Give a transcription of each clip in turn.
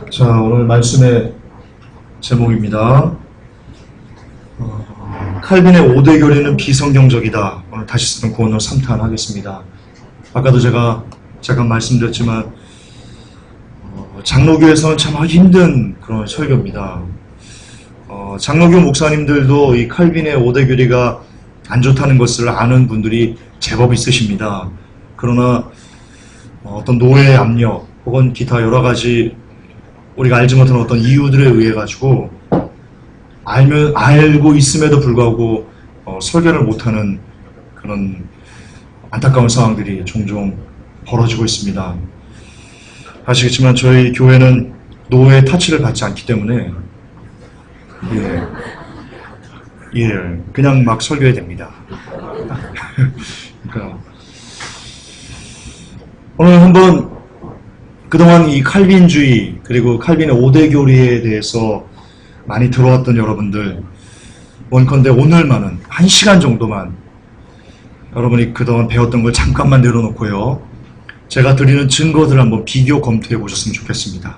자, 오늘 말씀의 제목입니다. 칼빈의 5대 교리는 비성경적이다. 오늘 다시 쓰는 구원론 3탄 하겠습니다. 아까도 제가 잠깐 말씀드렸지만 장로교에서는 참 하기 힘든 그런 설교입니다. 장로교 목사님들도 이 칼빈의 5대 교리가 안 좋다는 것을 아는 분들이 제법 있으십니다. 그러나 어떤 노예의 압력 혹은 기타 여러 가지 우리가 알지 못하는 어떤 이유들에 의해 가지고 알고 있음에도 불구하고 설교를 못하는 그런 안타까운 상황들이 종종 벌어지고 있습니다. 아시겠지만 저희 교회는 노예의 타치를 받지 않기 때문에 그냥 막 설교해야 됩니다. 그러니까 오늘 한번 그동안 이 칼빈주의 그리고 칼빈의 5대 교리에 대해서 많이 들어왔던 여러분들, 원컨대 오늘만은 1시간 정도만 여러분이 그동안 배웠던 걸 잠깐만 내려놓고요, 제가 드리는 증거들을 한번 비교 검토해 보셨으면 좋겠습니다.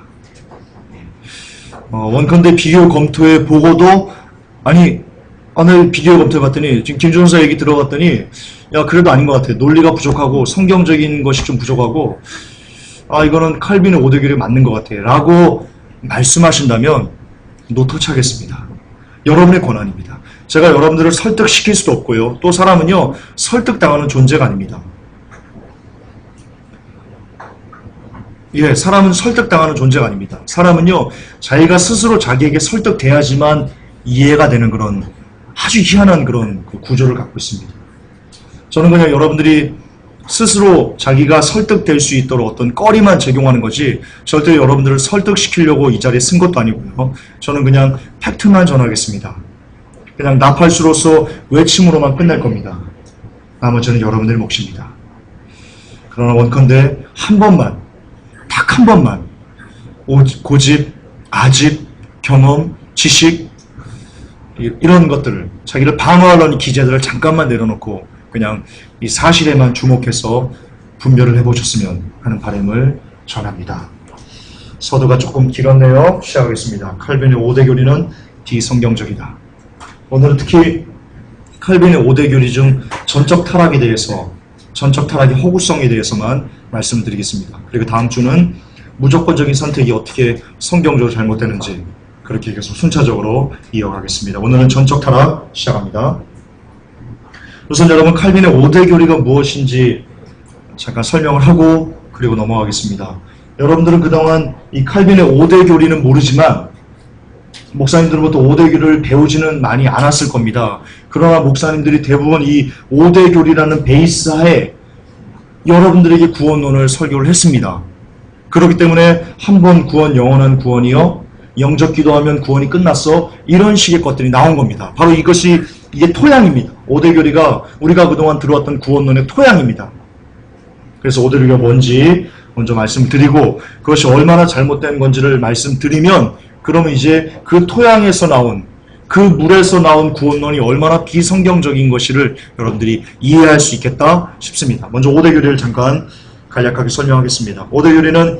원컨대 비교 검토해 보고도 오늘 비교 검토해 봤더니 지금 김준사 얘기 들어봤더니 야 그래도 아닌 것 같아. 논리가 부족하고 성경적인 것이 좀 부족하고 이거는 칼빈의 5대 교리 맞는 것 같아 라고 말씀하신다면 노터치하겠습니다. 여러분의 권한입니다. 제가 여러분들을 설득시킬 수도 없고요, 또 사람은요 설득당하는 존재가 아닙니다. 사람은 설득당하는 존재가 아닙니다. 사람은요 자기가 스스로 자기에게 설득돼야지만 이해가 되는 그런 아주 희한한 그런 구조를 갖고 있습니다. 저는 그냥 여러분들이 스스로 자기가 설득될 수 있도록 어떤 꺼리만 제공하는 거지 절대 여러분들을 설득시키려고 이 자리에 쓴 것도 아니고요. 저는 그냥 팩트만 전하겠습니다. 그냥 나팔수로서 외침으로만 끝낼 겁니다. 나머지는 여러분들의 몫입니다. 그러나 원컨대 한 번만, 딱 한 번만 고집, 아집, 경험, 지식 이런 것들을 자기를 방어하려는 기제들을 잠깐만 내려놓고 그냥 이 사실에만 주목해서 분별을 해보셨으면 하는 바람을 전합니다. 서두가 조금 길었네요. 시작하겠습니다. 칼빈의 5대 교리는 비성경적이다. 오늘은 특히 칼빈의 5대 교리 중 전적 타락에 대해서, 전적 타락의 허구성에 대해서만 말씀드리겠습니다. 그리고 다음 주는 무조건적인 선택이 어떻게 성경적으로 잘못되는지 그렇게 계속 순차적으로 이어가겠습니다. 오늘은 전적 타락 시작합니다. 우선 여러분 칼빈의 5대 교리가 무엇인지 잠깐 설명을 하고 그리고 넘어가겠습니다. 여러분들은 그동안 이 칼빈의 5대 교리는 모르지만 목사님들로부터 5대 교리를 배우지는 많이 않았을 겁니다. 그러나 목사님들이 대부분 이 5대 교리라는 베이스 하에 여러분들에게 구원론을 설교를 했습니다. 그렇기 때문에 한 번 구원 영원한 구원이요, 영접 기도하면 구원이 끝났어, 이런 식의 것들이 나온 겁니다. 바로 이게 토양입니다. 5대 교리가 우리가 그동안 들어왔던 구원론의 토양입니다. 그래서 5대 교리가 뭔지 먼저 말씀드리고 그것이 얼마나 잘못된 건지를 말씀드리면 그러면 이제 그 토양에서 나온, 그 물에서 나온 구원론이 얼마나 비성경적인 것이를 여러분들이 이해할 수 있겠다 싶습니다. 먼저 5대 교리를 잠깐 간략하게 설명하겠습니다. 5대 교리는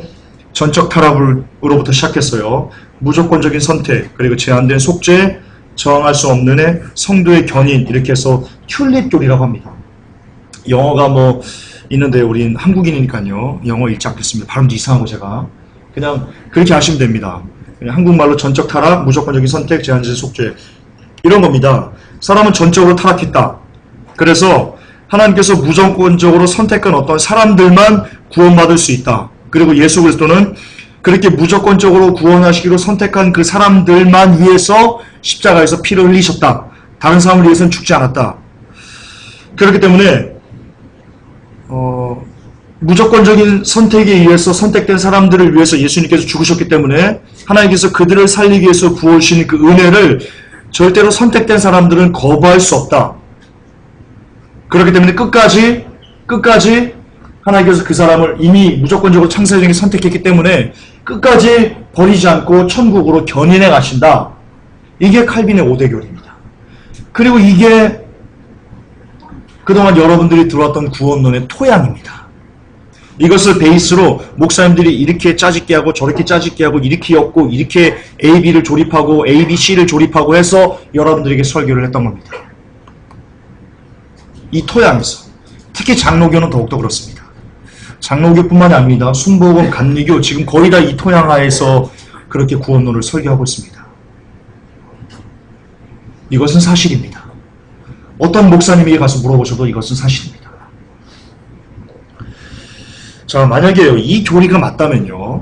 전적 타락으로부터 시작했어요. 무조건적인 선택, 그리고 제한된 속죄, 저항할 수 없는 애, 성도의 견인, 이렇게 해서 튤립 교리라고 합니다. 영어가 있는데 우린 한국인이니까요 영어 읽지 않겠습니다. 발음도 이상하고 제가 그냥 그렇게 하시면 됩니다. 그냥 한국말로 전적 타락, 무조건적인 선택, 제한된 속죄, 이런 겁니다. 사람은 전적으로 타락했다. 그래서 하나님께서 무조건적으로 선택한 어떤 사람들만 구원받을 수 있다. 그리고 예수 그리스도는 그렇게 무조건적으로 구원하시기로 선택한 그 사람들만 위해서 십자가에서 피를 흘리셨다. 다른 사람을 위해서는 죽지 않았다. 그렇기 때문에 무조건적인 선택에 의해서 선택된 사람들을 위해서 예수님께서 죽으셨기 때문에 하나님께서 그들을 살리기 위해서 부어주신 그 은혜를 절대로 선택된 사람들은 거부할 수 없다. 그렇기 때문에 끝까지 하나님께서 그 사람을 이미 무조건적으로 창세전에 선택했기 때문에 끝까지 버리지 않고 천국으로 견인해 가신다. 이게 칼빈의 5대 교리입니다. 그리고 이게 그동안 여러분들이 들어왔던 구원론의 토양입니다. 이것을 베이스로 목사님들이 이렇게 짜집게 하고 저렇게 짜집게 하고 이렇게 엮고 이렇게 AB를 조립하고 ABC를 조립하고 해서 여러분들에게 설교를 했던 겁니다. 이 토양에서 특히 장로교는 더욱더 그렇습니다. 장로교뿐만이 아닙니다. 순복음, 감리교 지금 거의 다 이 토양 하에서 그렇게 구원론을 설교하고 있습니다. 이것은 사실입니다. 어떤 목사님에게 가서 물어보셔도 이것은 사실입니다. 자, 만약에요, 이 교리가 맞다면요,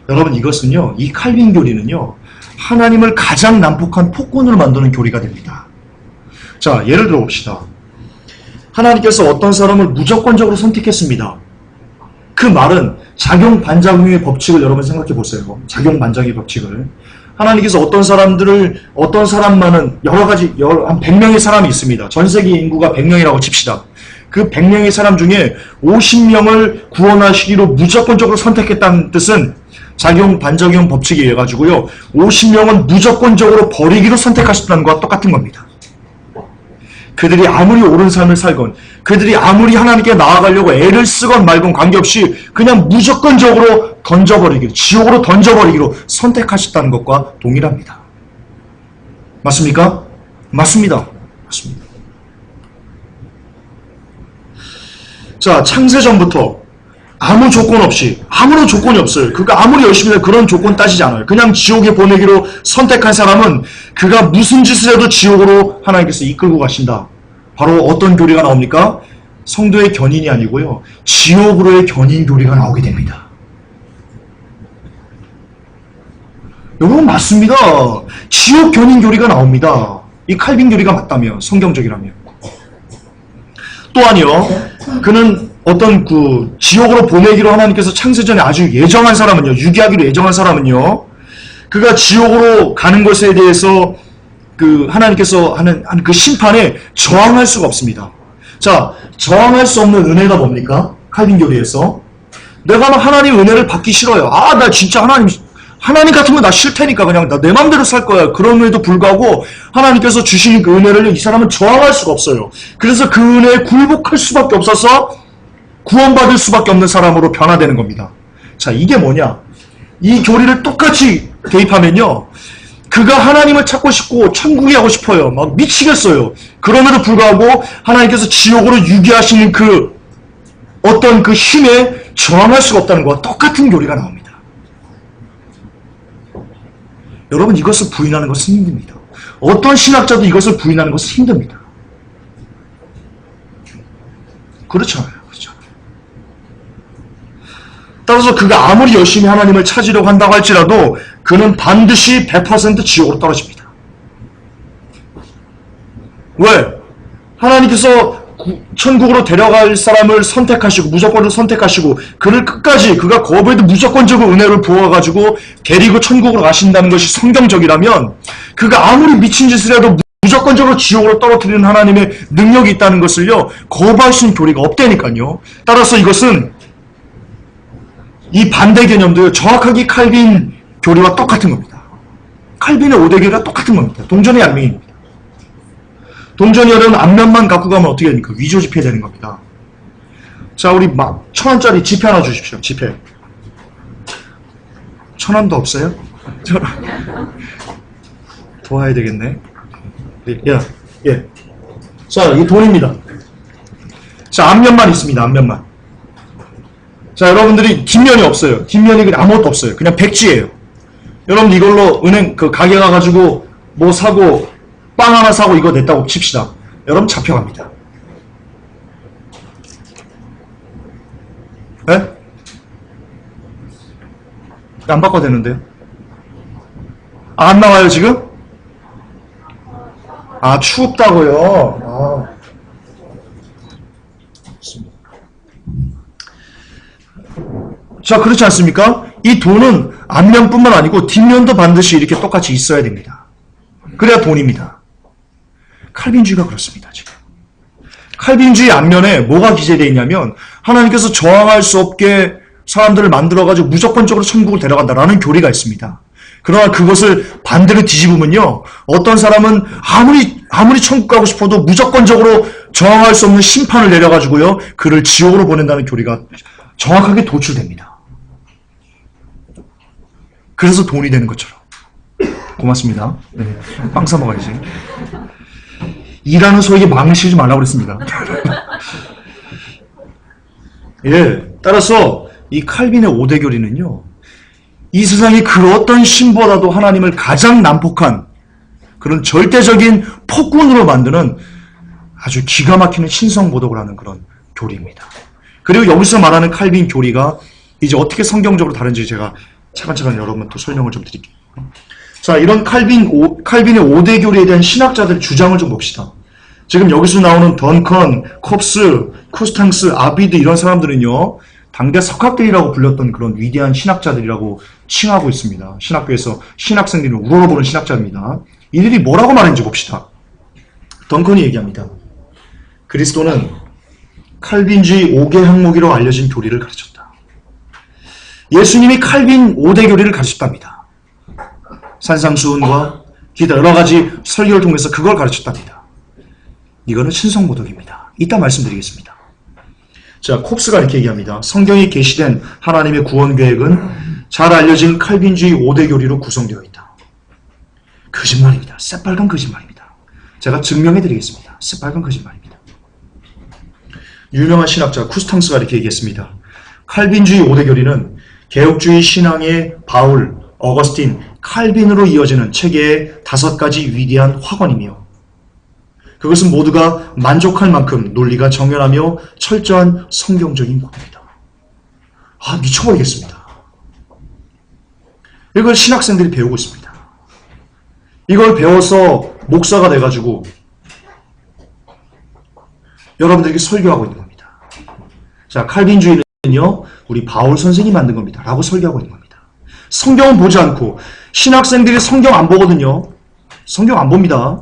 여러분 이것은요, 이 칼빈 교리는요, 하나님을 가장 난폭한 폭군으로 만드는 교리가 됩니다. 자, 예를 들어 봅시다. 하나님께서 어떤 사람을 무조건적으로 선택했습니다. 그 말은 작용 반작용의 법칙을 여러분 생각해 보세요. 작용 반작용의 법칙을. 하나님께서 어떤 사람만은 여러 가지, 한 100명의 사람이 있습니다. 전 세계 인구가 100명이라고 칩시다. 그 100명의 사람 중에 50명을 구원하시기로 무조건적으로 선택했다는 뜻은 작용 반작용 법칙에 의해 가지고요, 50명은 무조건적으로 버리기로 선택하셨다는 것과 똑같은 겁니다. 그들이 아무리 옳은 삶을 살건, 그들이 아무리 하나님께 나아가려고 애를 쓰건 말건 관계없이 그냥 무조건적으로 던져버리기로, 지옥으로 던져버리기로 선택하셨다는 것과 동일합니다. 맞습니까? 맞습니다. 맞습니다. 자, 창세전부터 아무 조건 없이, 아무런 조건이 없어요. 그가 아무리 열심히 해도 그런 조건 따지지 않아요. 그냥 지옥에 보내기로 선택한 사람은 그가 무슨 짓을 해도 지옥으로 하나님께서 이끌고 가신다. 바로 어떤 교리가 나옵니까? 성도의 견인이 아니고요, 지옥으로의 견인 교리가 나오게 됩니다. 여러분 맞습니다. 지옥 견인 교리가 나옵니다. 이 칼빈 교리가 맞다면, 성경적이라면. 또한요, 그는 어떤 지옥으로 보내기로 하나님께서 창세전에 아주 예정한 사람은요, 유기하기로 예정한 사람은요, 그가 지옥으로 가는 것에 대해서 하나님께서 하는 그 심판에 저항할 수가 없습니다. 자, 저항할 수 없는 은혜가 뭡니까? 칼빈 교리에서. 내가 하나님 은혜를 받기 싫어요. 아, 나 진짜 하나님 같으면 나 싫다니까 그냥 나 내 맘대로 살 거야. 그럼에도 불구하고 하나님께서 주신 그 은혜를 이 사람은 저항할 수가 없어요. 그래서 그 은혜에 굴복할 수밖에 없어서 구원받을 수밖에 없는 사람으로 변화되는 겁니다. 자, 이게 뭐냐? 이 교리를 똑같이 대입하면요, 그가 하나님을 찾고 싶고 천국에 가고 싶어요. 막 미치겠어요. 그럼에도 불구하고 하나님께서 지옥으로 유기하시는 그 어떤 그 힘에 저항할 수가 없다는 것과 똑같은 교리가 나옵니다. 여러분, 이것을 부인하는 것은 힘듭니다. 어떤 신학자도 이것을 부인하는 것은 힘듭니다. 그렇잖아요. 따라서 그가 아무리 열심히 하나님을 찾으려고 한다고 할지라도 그는 반드시 100% 지옥으로 떨어집니다. 왜? 하나님께서 천국으로 데려갈 사람을 선택하시고 무조건으로 선택하시고 그를 끝까지 그가 거부해도 무조건적으로 은혜를 부어가지고 데리고 천국으로 가신다는 것이 성경적이라면 그가 아무리 미친 짓을 해도 무조건적으로 지옥으로 떨어뜨리는 하나님의 능력이 있다는 것을요, 거부할 수 있는 교리가 없다니까요. 따라서 이것은 이 반대 개념도 정확하게 칼빈 교리와 똑같은 겁니다. 칼빈의 5대 교리와 똑같은 겁니다. 동전의 양면입니다. 동전이 여러분 앞면만 갖고 가면 어떻게 됩니까? 위조 지폐되는 겁니다. 자, 우리 막 1,000원짜리 지폐 하나 주십시오. 지폐. 1,000원도 없어요? 도와야 되겠네. 예. 자, 이 돈입니다. 자, 앞면만 있습니다. 앞면만. 자, 여러분들이 뒷면이 없어요. 뒷면이 그냥 아무것도 없어요. 그냥 백지예요. 여러분 이걸로 은행 가게 가가지고 뭐 사고 빵 하나 사고 이거 냈다고 칩시다. 여러분 잡혀갑니다. 네? 안 바꿔도 되는데요? 안 나와요 지금? 아, 추웠다고요? 자, 그렇지 않습니까? 이 돈은 앞면뿐만 아니고 뒷면도 반드시 이렇게 똑같이 있어야 됩니다. 그래야 돈입니다. 칼빈주의가 그렇습니다. 지금 칼빈주의 앞면에 뭐가 기재되어 있냐면 하나님께서 저항할 수 없게 사람들을 만들어가지고 무조건적으로 천국을 데려간다라는 교리가 있습니다. 그러나 그것을 반대로 뒤집으면요, 어떤 사람은 아무리 천국 가고 싶어도 무조건적으로 저항할 수 없는 심판을 내려가지고요, 그를 지옥으로 보낸다는 교리가 정확하게 도출됩니다. 그래서 돈이 되는 것처럼. 고맙습니다. 네, 빵 사 먹어야지. 일하는 소에게 망을 실지 말라고 그랬습니다. 예, 따라서 이 칼빈의 5대 교리는요, 이 세상의 그 어떤 신보다도 하나님을 가장 난폭한 그런 절대적인 폭군으로 만드는 아주 기가 막히는 신성모독을 하는 그런 교리입니다. 그리고 여기서 말하는 칼빈 교리가 이제 어떻게 성경적으로 다른지 제가 차근차근 여러분한테 설명을 좀 드릴게요. 자, 이런 칼빈의 5대 교리에 대한 신학자들의 주장을 좀 봅시다. 지금 여기서 나오는 던컨, 콥스, 쿠스탕스, 아비드 이런 사람들은요, 당대 석학들이라고 불렸던 그런 위대한 신학자들이라고 칭하고 있습니다. 신학교에서 신학생들을 우러러보는 신학자입니다. 이들이 뭐라고 말했는지 봅시다. 던컨이 얘기합니다. 그리스도는 칼빈주의 5개 항목으로 알려진 교리를 가르쳤다. 예수님이 칼빈 5대 교리를 가르쳤답니다. 산상수훈과 기타 여러 가지 설교를 통해서 그걸 가르쳤답니다. 이거는 신성모독입니다. 이따 말씀드리겠습니다. 자, 콥스가 이렇게 얘기합니다. 성경에 계시된 하나님의 구원 계획은 잘 알려진 칼빈주의 5대 교리로 구성되어 있다. 거짓말입니다. 새빨간 거짓말입니다. 제가 증명해 드리겠습니다. 새빨간 거짓말입니다. 유명한 신학자 쿠스탕스가 이렇게 얘기했습니다. 칼빈주의 5대 교리는 개혁주의 신앙의 바울, 어거스틴, 칼빈으로 이어지는 체계의 5가지 위대한 확언이며 그것은 모두가 만족할 만큼 논리가 정연하며 철저한 성경적인 겁니다. 아, 미쳐버리겠습니다. 이걸 신학생들이 배우고 있습니다. 이걸 배워서 목사가 돼가지고 여러분들에게 설교하고 있는 겁니다. 자, 칼빈주의는요, 우리 바울 선생이 만든 겁니다. 라고 설교하고 있는 겁니다. 성경은 보지 않고 신학생들이 성경 안 보거든요. 성경 안 봅니다.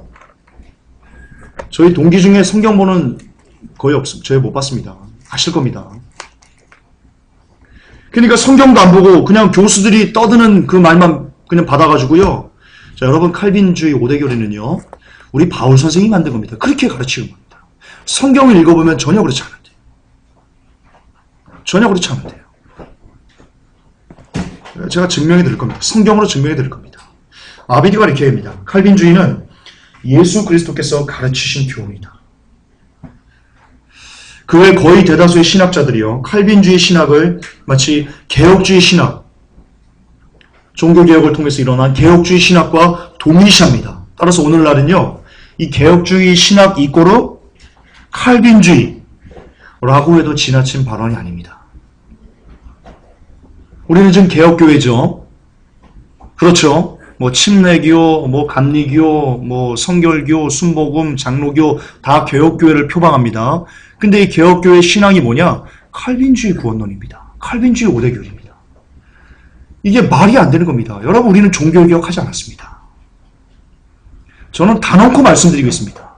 저희 동기 중에 성경 보는 거의 없습니다. 저희 못 봤습니다. 아실 겁니다. 그러니까 성경도 안 보고 그냥 교수들이 떠드는 그 말만 그냥 받아가지고요. 자, 여러분 칼빈주의 5대 교리는요, 우리 바울 선생이 만든 겁니다. 그렇게 가르치는 겁니다. 성경을 읽어보면 전혀 그렇지 않은데요. 전혀 그렇지 않은데요. 제가 증명해 드릴 겁니다. 성경으로 증명해 드릴 겁니다. 아비디가 이렇게 합니다. 칼빈주의는 예수 그리스도께서 가르치신 교훈이다. 그 외 거의 대다수의 신학자들이요, 칼빈주의 신학을 마치 개혁주의 신학, 종교개혁을 통해서 일어난 개혁주의 신학과 동일시합니다. 따라서 오늘날은요, 이 개혁주의 신학 이꼬르 칼빈주의라고 해도 지나친 발언이 아닙니다. 우리는 지금 개혁교회죠. 그렇죠. 뭐 침례교, 뭐 감리교, 뭐 성결교, 순복음, 장로교 다 개혁교회를 표방합니다. 근데 이 개혁교회 신앙이 뭐냐? 칼빈주의 구원론입니다. 칼빈주의 5대 교리입니다. 이게 말이 안 되는 겁니다. 여러분, 우리는 종교개혁하지 않았습니다. 저는 단언코 말씀드리겠습니다.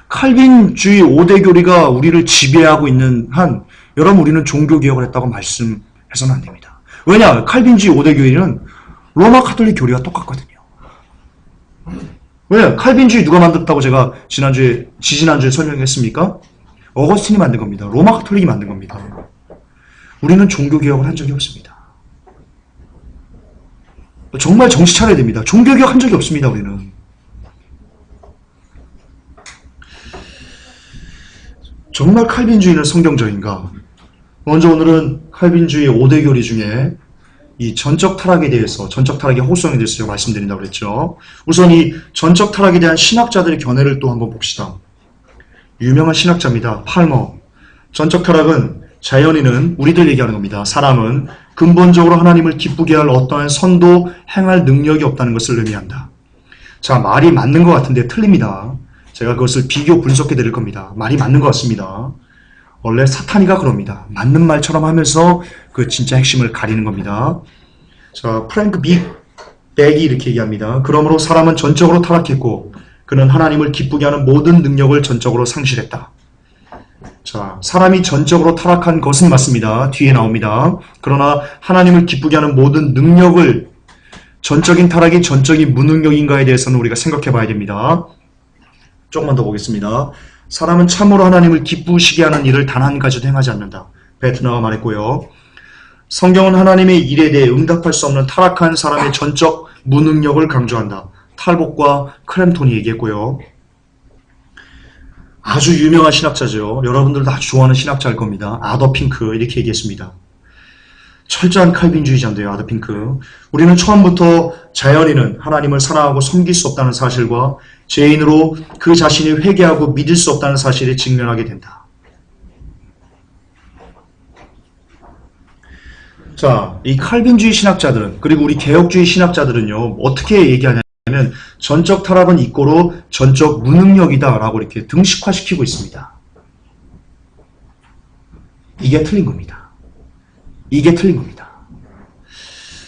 칼빈주의 5대 교리가 우리를 지배하고 있는 한 여러분, 우리는 종교개혁을 했다고 말씀해서는 안 됩니다. 왜냐? 칼빈주의 5대 교리는 로마 카톨릭 교리가 똑같거든요. 왜? 칼빈주의 누가 만들었다고 제가 지지난주에 설명했습니까? 어거스틴이 만든 겁니다. 로마 카톨릭이 만든 겁니다. 우리는 종교개혁을 한 적이 없습니다. 정말 정신 차려야 됩니다. 종교개혁 한 적이 없습니다. 우리는. 정말 칼빈주의는 성경적인가? 먼저 오늘은 칼빈주의 5대 교리 중에 이 전적 타락에 대해서, 전적 타락의 호소성에 대해서 제가 말씀드린다고 그랬죠. 우선 이 전적 타락에 대한 신학자들의 견해를 또 한번 봅시다. 유명한 신학자입니다. 팔머. 전적 타락은 자연인은, 우리들 얘기하는 겁니다. 사람은 근본적으로 하나님을 기쁘게 할 어떠한 선도 행할 능력이 없다는 것을 의미한다. 자, 말이 맞는 것 같은데 틀립니다. 제가 그것을 비교 분석해 드릴 겁니다. 말이 맞는 것 같습니다. 원래 사탄이가 그럽니다. 맞는 말처럼 하면서 그 진짜 핵심을 가리는 겁니다. 자, 프랭크 백이 이렇게 얘기합니다. 그러므로 사람은 전적으로 타락했고 그는 하나님을 기쁘게 하는 모든 능력을 전적으로 상실했다. 자, 사람이 전적으로 타락한 것은 맞습니다. 뒤에 나옵니다. 그러나 하나님을 기쁘게 하는 모든 능력을, 전적인 타락이 전적인 무능력인가에 대해서는 우리가 생각해 봐야 됩니다. 조금만 더 보겠습니다. 사람은 참으로 하나님을 기쁘시게 하는 일을 단 한 가지도 행하지 않는다. 베트너가 말했고요. 성경은 하나님의 일에 대해 응답할 수 없는 타락한 사람의 전적 무능력을 강조한다. 탈복과 크램톤이 얘기했고요. 아주 유명한 신학자죠. 여러분들도 아주 좋아하는 신학자일 겁니다. 아더 핑크 이렇게 얘기했습니다. 철저한 칼빈주의자인데요. 아더 핑크. 우리는 처음부터 자연인은 하나님을 사랑하고 섬길 수 없다는 사실과 죄인으로 그 자신이 회개하고 믿을 수 없다는 사실에 직면하게 된다. 자, 이 칼빈주의 신학자들은, 그리고 우리 개혁주의 신학자들은요, 어떻게 얘기하냐면 전적 타락은 이꼬로 전적 무능력이다 라고 이렇게 등식화시키고 있습니다. 이게 틀린 겁니다. 이게 틀린 겁니다.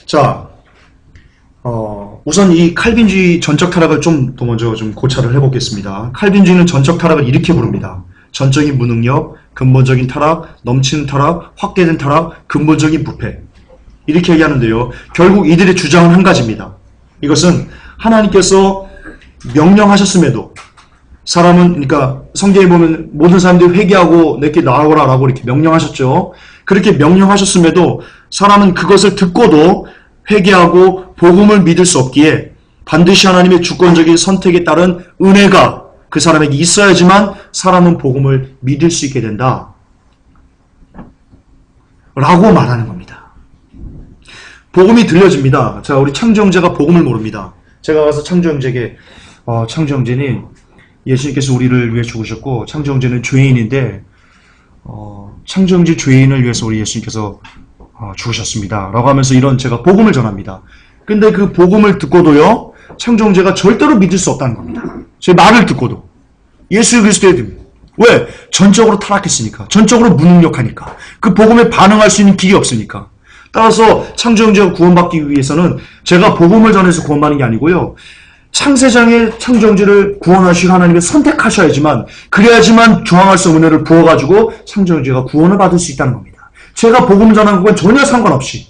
자, 우선 이 칼빈주의 전적 타락을 좀 더 먼저 좀 고찰을 해보겠습니다. 칼빈주의는 전적 타락을 이렇게 부릅니다. 전적인 무능력, 근본적인 타락, 넘치는 타락, 확대된 타락, 근본적인 부패. 이렇게 얘기하는데요. 결국 이들의 주장은 한 가지입니다. 이것은 하나님께서 명령하셨음에도 사람은, 그러니까 성경에 보면 모든 사람들이 회개하고 내게 나아오라 라고 이렇게 명령하셨죠. 그렇게 명령하셨음에도 사람은 그것을 듣고도 회개하고 복음을 믿을 수 없기에 반드시 하나님의 주권적인 선택에 따른 은혜가 그 사람에게 있어야지만 사람은 복음을 믿을 수 있게 된다 라고 말하는 겁니다. 복음이 들려집니다. 자, 우리 창조 형제가 복음을 모릅니다. 제가 가서 창조 형제에게 창조 형제는 예수님께서 우리를 위해 죽으셨고 창조 형제는 죄인인데 창조 형제 죄인을 위해서 우리 예수님께서 죽으셨습니다 라고 하면서 이런 제가 복음을 전합니다. 근데 그 복음을 듣고도요, 창조 형제가 절대로 믿을 수 없다는 겁니다. 제 말을 듣고도. 예수 그리스도에 듭니다. 왜? 전적으로 타락했으니까. 전적으로 무능력하니까. 그 복음에 반응할 수 있는 길이 없으니까. 따라서 창조 형제가 구원받기 위해서는 제가 복음을 전해서 구원받는 게 아니고요, 창세장의 창조 형제를 구원하시고 하나님이 선택하셔야지만, 그래야지만 저항할 수 없는 은혜를 부어가지고 창조 형제가 구원을 받을 수 있다는 겁니다. 제가 복음 전하는 건 전혀 상관없이.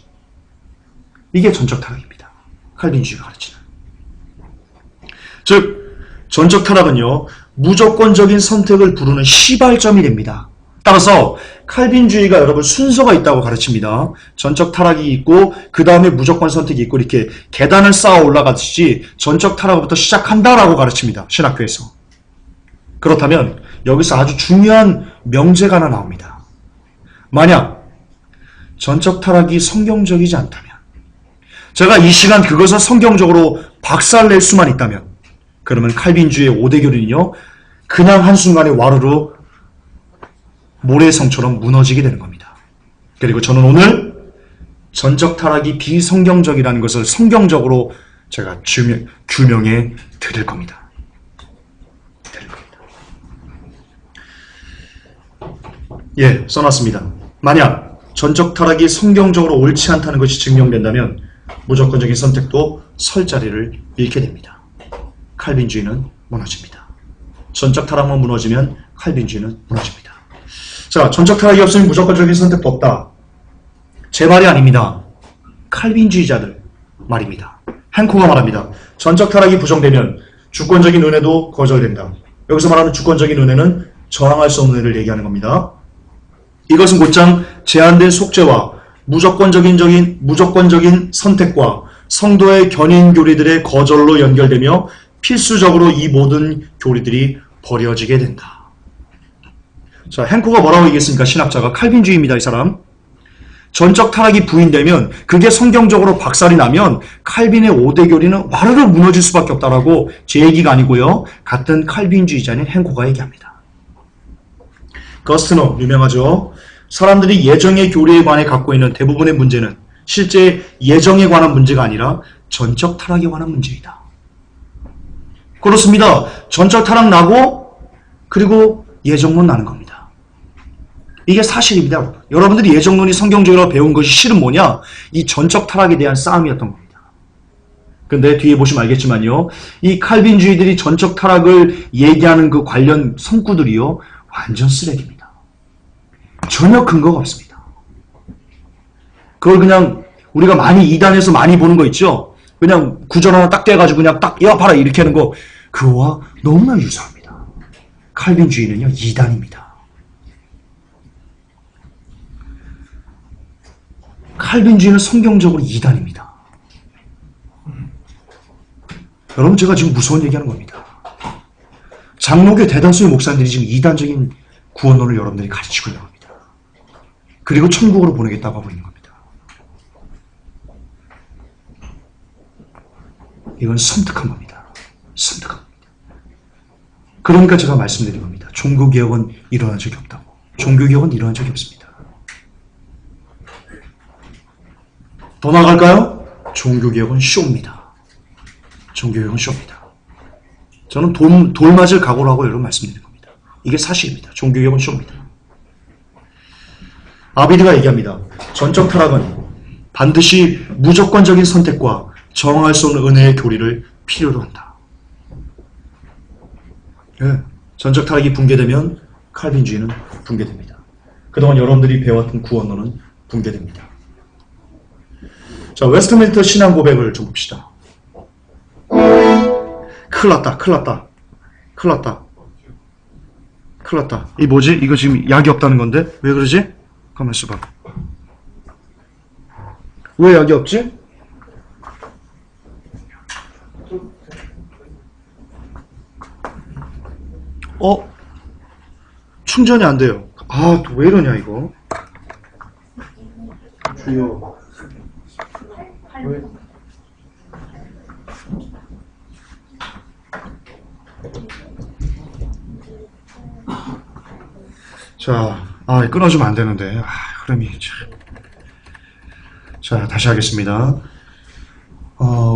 이게 전적 타락입니다. 칼빈주의가 가르치는. 즉, 전적 타락은요, 무조건적인 선택을 부르는 시발점이 됩니다. 따라서 칼빈주의가 여러분 순서가 있다고 가르칩니다. 전적 타락이 있고 그 다음에 무조건 선택이 있고 이렇게 계단을 쌓아 올라가듯이 전적 타락부터 시작한다라고 가르칩니다. 신학교에서. 그렇다면 여기서 아주 중요한 명제가 하나 나옵니다. 만약 전적 타락이 성경적이지 않다면, 제가 이 시간 그것을 성경적으로 박살낼 수만 있다면, 그러면 칼빈주의의 5대 교리는요, 그냥 한순간에 와르르 모래성처럼 무너지게 되는 겁니다. 그리고 저는 오늘 전적 타락이 비성경적이라는 것을 성경적으로 제가 규명해 드릴 겁니다. 예, 써놨습니다. 만약 전적 타락이 성경적으로 옳지 않다는 것이 증명된다면 무조건적인 선택도 설 자리를 잃게 됩니다. 칼빈주의는 무너집니다. 전적 타락만 무너지면 칼빈주의는 무너집니다. 자, 전적 타락이 없으면 무조건적인 선택도 없다. 제 말이 아닙니다. 칼빈주의자들 말입니다. 헨코가 말합니다. 전적 타락이 부정되면 주권적인 은혜도 거절된다. 여기서 말하는 주권적인 은혜는 저항할 수 없는 은혜를 얘기하는 겁니다. 이것은 곧장 제한된 속죄와 무조건적인 선택과 성도의 견인 교리들의 거절로 연결되며 필수적으로 이 모든 교리들이 버려지게 된다. 자, 헨코가 뭐라고 얘기했습니까? 신학자가. 칼빈주의입니다, 이 사람. 전적 타락이 부인되면, 그게 성경적으로 박살이 나면 칼빈의 5대 교리는 와르르 무너질 수밖에 없다라고 제 얘기가 아니고요, 같은 칼빈주의자인 헨코가 얘기합니다. 거스트너 유명하죠. 사람들이 예정의 교리에 관해 갖고 있는 대부분의 문제는 실제 예정에 관한 문제가 아니라 전적 타락에 관한 문제이다. 그렇습니다. 전적 타락 나고 그리고 예정론 나는 겁니다. 이게 사실입니다. 여러분들이 예정론이 성경적으로 배운 것이 실은 뭐냐? 이 전적 타락에 대한 싸움이었던 겁니다. 근데 뒤에 보시면 알겠지만요, 이 칼빈주의들이 전적 타락을 얘기하는 그 관련 성구들이요, 완전 쓰레기입니다. 전혀 근거가 없습니다. 그걸 그냥 우리가 많이 이단에서 많이 보는 거 있죠? 그냥 구절 하나 딱 떼가지고 그냥 딱 봐라 이렇게 하는 거, 그거와 너무나 유사합니다. 칼빈주의는요, 이단입니다. 칼빈주의는 성경적으로 이단입니다. 여러분, 제가 지금 무서운 얘기하는 겁니다. 장로교 대다수의 목사님들이 지금 이단적인 구원론을 여러분들이 가르치고 있는 겁니다. 그리고 천국으로 보내겠다고 하고 있는 겁니다. 이건 섬뜩한 겁니다. 섬뜩한 겁니다. 그러니까 제가 말씀드린 겁니다. 종교개혁은 일어난 적이 없다고. 종교개혁은 일어난 적이 없습니다. 더 나아갈까요? 종교개혁은 쇼입니다. 종교개혁은 쇼입니다. 저는 돌 맞을 각오로 하고 여러분 말씀드린 겁니다. 이게 사실입니다. 종교개혁은 쇼입니다. 아비드가 얘기합니다. 전적 타락은 반드시 무조건적인 선택과 정할 수 없는 은혜의 교리를 필요로 한다. 예, 전적 타락이 붕괴되면 칼빈주의는 붕괴됩니다. 그동안 여러분들이 배웠던 구원론은 붕괴됩니다. 자, 웨스트민스터 신앙 고백을 좀 봅시다. 큰일 났다. 이 뭐지? 이거 지금 약이 없다는 건데? 왜 그러지? 가만 있어봐. 왜 약이 없지? 충전이 안 돼요. 아, 왜 이러냐, 이거. 주여. 왜? 자, 끊어주면 안 되는데. 흐름이 참. 자, 다시 하겠습니다.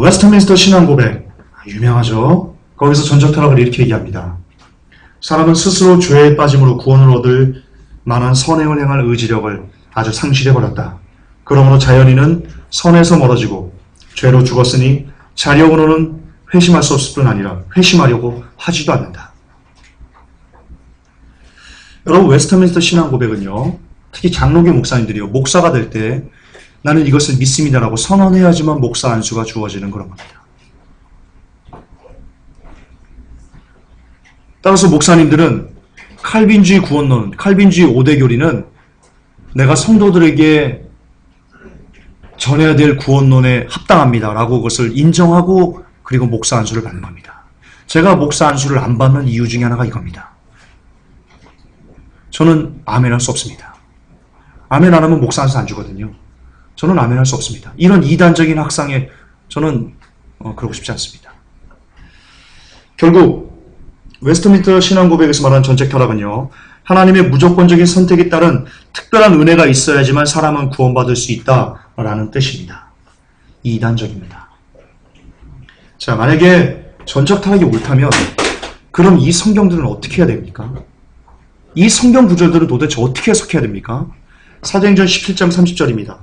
웨스트민스터 신앙 고백. 유명하죠? 거기서 전적 타락을 이렇게 얘기합니다. 사람은 스스로 죄에 빠짐으로 구원을 얻을 만한 선행을 행할 의지력을 아주 상실해버렸다. 그러므로 자연인은 선에서 멀어지고 죄로 죽었으니 자력으로는 회심할 수 없을 뿐 아니라 회심하려고 하지도 않는다. 여러분, 웨스트민스터 신앙 고백은요, 특히 장로교 목사님들이요, 목사가 될 때 나는 이것을 믿습니다라고 선언해야지만 목사 안수가 주어지는 그런 겁니다. 따라서 목사님들은 칼빈주의 구원론, 칼빈주의 5대 교리는 내가 성도들에게 전해야 될 구원론에 합당합니다라고 그것을 인정하고 그리고 목사 안수를 받는 겁니다. 제가 목사 안수를 안 받는 이유 중에 하나가 이겁니다. 저는 아멘할 수 없습니다. 아멘 안 하면 목사 안수 안 주거든요. 저는 아멘할 수 없습니다. 이런 이단적인 학상에 저는 그러고 싶지 않습니다. 결국 웨스트민스터 신앙 고백에서 말하는 전적 타락은요, 하나님의 무조건적인 선택에 따른 특별한 은혜가 있어야지만 사람은 구원받을 수 있다라는 뜻입니다. 이단적입니다. 자, 만약에 전적 타락이 옳다면 그럼 이 성경들은 어떻게 해야 됩니까? 이 성경 구절들은 도대체 어떻게 해석해야 됩니까? 사도행전 17장 30절입니다.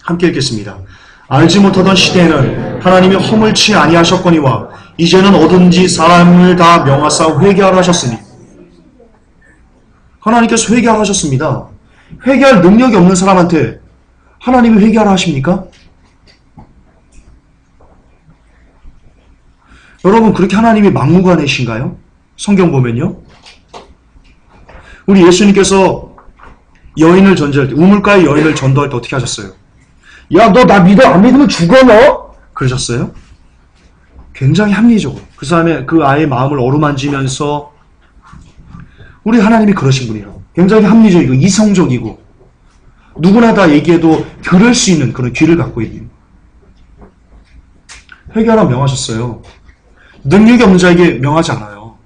함께 읽겠습니다. 알지 못하던 시대에는 하나님이 허물치 아니하셨거니와 이제는 어든지 사람을 다 명하사 회개하라 하셨으니. 하나님께서 회개하라 하셨습니다. 회개할 능력이 없는 사람한테 하나님이 회개하라 하십니까? 여러분, 그렇게 하나님이 막무가내신가요? 성경 보면요. 우리 예수님께서 여인을 전제할 때, 우물가의 여인을 전도할 때 어떻게 하셨어요? 야, 너 나 믿어? 안 믿으면 죽어, 너? 그러셨어요? 굉장히 합리적으로 그 사람의 그 아이의 마음을 어루만지면서 우리 하나님이 그러신 분이라고. 굉장히 합리적이고 이성적이고 누구나 다 얘기해도 들을 수 있는 그런 귀를 갖고 있는. 회개하라 명하셨어요. 능력이 없는 자에게 명하지 않아요.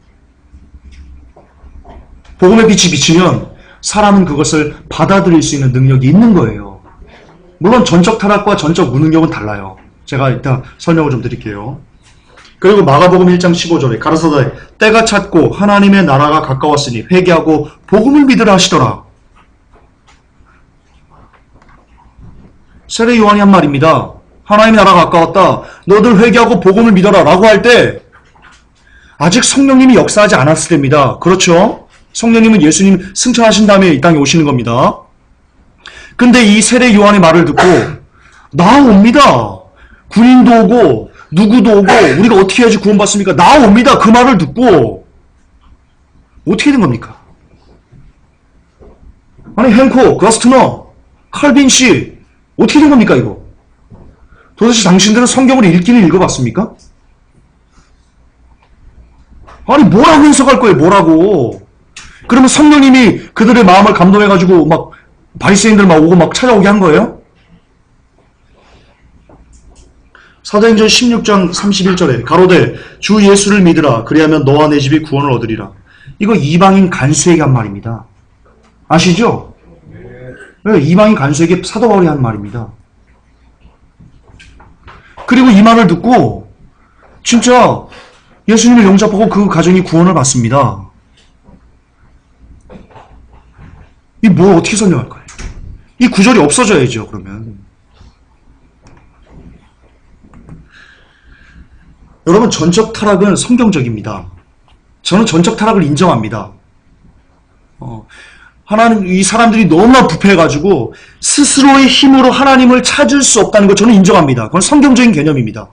복음의 빛이 비치면 사람은 그것을 받아들일 수 있는 능력이 있는 거예요. 물론 전적 타락과 전적 무능력은 달라요. 제가 이따 설명을 좀 드릴게요. 그리고 마가복음 1장 15절에 가라사대 때가 찼고 하나님의 나라가 가까웠으니 회개하고 복음을 믿으라 하시더라. 세례 요한이 한 말입니다. 하나님의 나라가 가까웠다. 너들 회개하고 복음을 믿어라 라고 할 때 아직 성령님이 역사하지 않았을 때입니다. 그렇죠? 성령님은 예수님 승천하신 다음에 이 땅에 오시는 겁니다. 근데 이 세례 요한의 말을 듣고 나옵니다. 군인도 오고 누구도 오고 우리가 어떻게 해야지 구원받습니까? 나옵니다. 그 말을 듣고 어떻게 된 겁니까? 아니 헨코, 거스트너, 칼빈 씨 어떻게 된 겁니까, 이거? 도대체 당신들은 성경을 읽기는 읽어봤습니까? 아니, 뭐라고 해석할 거예요, 뭐라고. 그러면 성령님이 그들의 마음을 감동해가지고 막 바리새인들 막 오고 막 찾아오게 한 거예요? 사도행전 16장 31절에 가로되 주 예수를 믿으라 그리하면 너와 내 집이 구원을 얻으리라. 이거 이방인 간수에게 한 말입니다. 아시죠? 네, 이방인 간수에게 사도 바울이 한 말입니다. 그리고 이 말을 듣고 진짜 예수님을 영접하고 그 가정이 구원을 받습니다. 이 뭐 어떻게 설명할 거예요? 이 구절이 없어져야죠, 그러면. 여러분, 전적 타락은 성경적입니다. 저는 전적 타락을 인정합니다. 하나님, 이 사람들이 너무나 부패해가지고 스스로의 힘으로 하나님을 찾을 수 없다는 걸 저는 인정합니다. 그건 성경적인 개념입니다.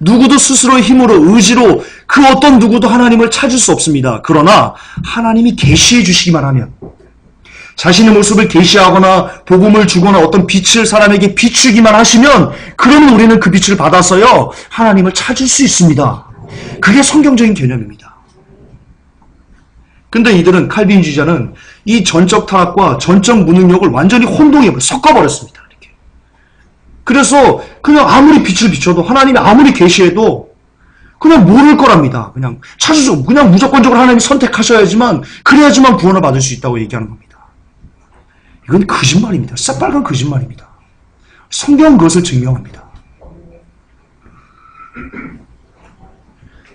누구도 스스로의 힘으로, 의지로 그 어떤 누구도 하나님을 찾을 수 없습니다. 그러나 하나님이 계시해 주시기만 하면, 자신의 모습을 계시하거나 복음을 주거나 어떤 빛을 사람에게 비추기만 하시면, 그러면 우리는 그 빛을 받아서요 하나님을 찾을 수 있습니다. 그게 성경적인 개념입니다. 근데 이들은, 칼빈주의자는 이 전적 타락과 전적 무능력을 완전히 혼동해 섞어버렸습니다. 이렇게. 그래서 그냥 아무리 빛을 비춰도, 하나님이 아무리 계시해도 그냥 모를 거랍니다. 그냥 찾을 수, 그냥 무조건적으로 하나님이 선택하셔야지만, 그래야지만 구원을 받을 수 있다고 얘기하는 겁니다. 이건 거짓말입니다. 새빨간 거짓말입니다. 성경은 그것을 증명합니다.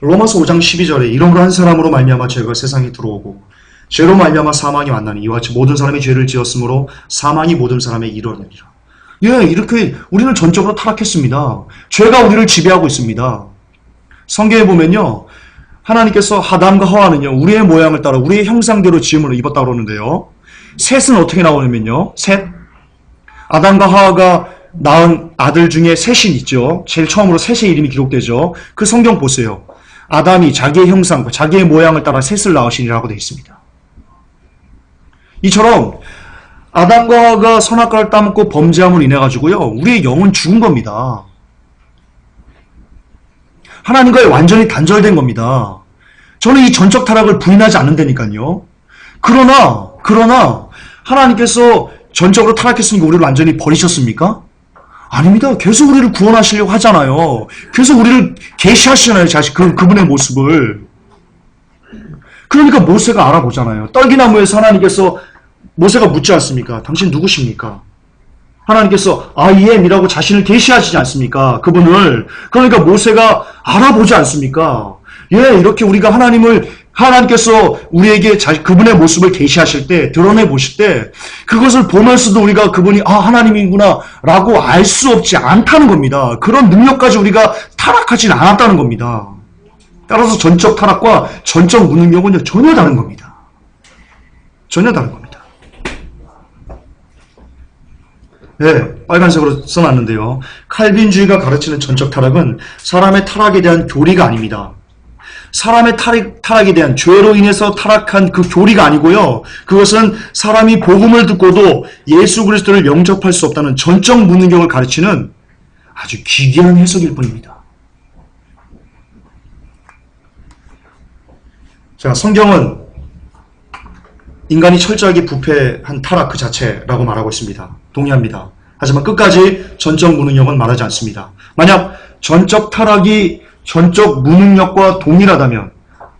로마서 5장 12절에 이러므로 한 사람으로 말미암아 죄가 세상에 들어오고 죄로 말미암아 사망이 왔나니 이와 같이 모든 사람이 죄를 지었으므로 사망이 모든 사람에 이르느니라. 예, 이렇게 우리는 전적으로 타락했습니다. 죄가 우리를 지배하고 있습니다. 성경에 보면요, 하나님께서 아담과 하와는요 우리의 모양을 따라 우리의 형상대로 지음을 입었다고 그러는데요, 셋은 어떻게 나오냐면요, 셋, 아담과 하와가 낳은 아들 중에 셋이 있죠. 제일 처음으로 셋의 이름이 기록되죠. 그 성경 보세요. 아담이 자기의 형상과 자기의 모양을 따라 셋을 낳으시니라고 되어 있습니다. 이처럼 아담과 하와가 선악과를 따먹고 범죄함으로 인해 가지고요 우리의 영은 죽은 겁니다. 하나님과의 완전히 단절된 겁니다. 저는 이 전적 타락을 부인하지 않는다니까요. 그러나 하나님께서 전적으로 타락했으니까 우리를 완전히 버리셨습니까? 아닙니다. 계속 우리를 구원하시려고 하잖아요. 계속 우리를 계시하시잖아요. 그분의 모습을. 그러니까 모세가 알아보잖아요. 떨기나무에서 하나님께서, 모세가 묻지 않습니까? 당신 누구십니까? 하나님께서 I am이라고 자신을 계시하시지 않습니까? 그분을. 그러니까 모세가 알아보지 않습니까? 예, 이렇게 우리가 하나님께서 우리에게 그분의 모습을 계시하실 때, 드러내 보실 때, 그것을 보면서도 우리가 그분이 하나님이구나 라고 알 수 없지 않다는 겁니다. 그런 능력까지 우리가 타락하진 않았다는 겁니다. 따라서 전적 타락과 전적 무능력은 전혀 다른 겁니다. 전혀 다른 겁니다. 네, 빨간색으로 써놨는데요. 칼빈주의가 가르치는 전적 타락은 사람의 타락에 대한 교리가 아닙니다. 사람의 타락에 대한, 죄로 인해서 타락한 그 교리가 아니고요. 그것은 사람이 복음을 듣고도 예수 그리스도를 영접할 수 없다는 전적 무능력을 가르치는 아주 기괴한 해석일 뿐입니다. 자, 성경은 인간이 철저하게 부패한 타락 그 자체라고 말하고 있습니다. 동의합니다. 하지만 끝까지 전적 무능력은 말하지 않습니다. 만약 전적 타락이 전적 무능력과 동일하다면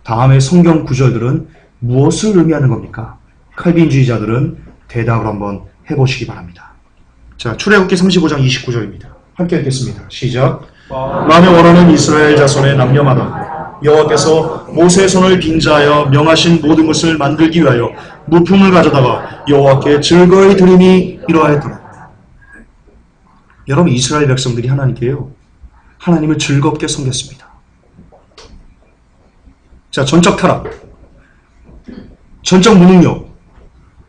다음의 성경 구절들은 무엇을 의미하는 겁니까? 칼빈주의자들은 대답을 한번 해보시기 바랍니다. 자, 출애굽기 35장 29절입니다. 함께 읽겠습니다. 시작. 만에 원하는 이스라엘 자손의 남녀마다 여호와께서 모세의 손을 빙자하여 명하신 모든 것을 만들기 위하여 무품을 가져다가 여호와께 즐거이 드림이 이러하였더라. 여러분, 이스라엘 백성들이 하나님께요, 하나님을 즐겁게 섬겼습니다. 자, 전적 타락, 전적 무능력,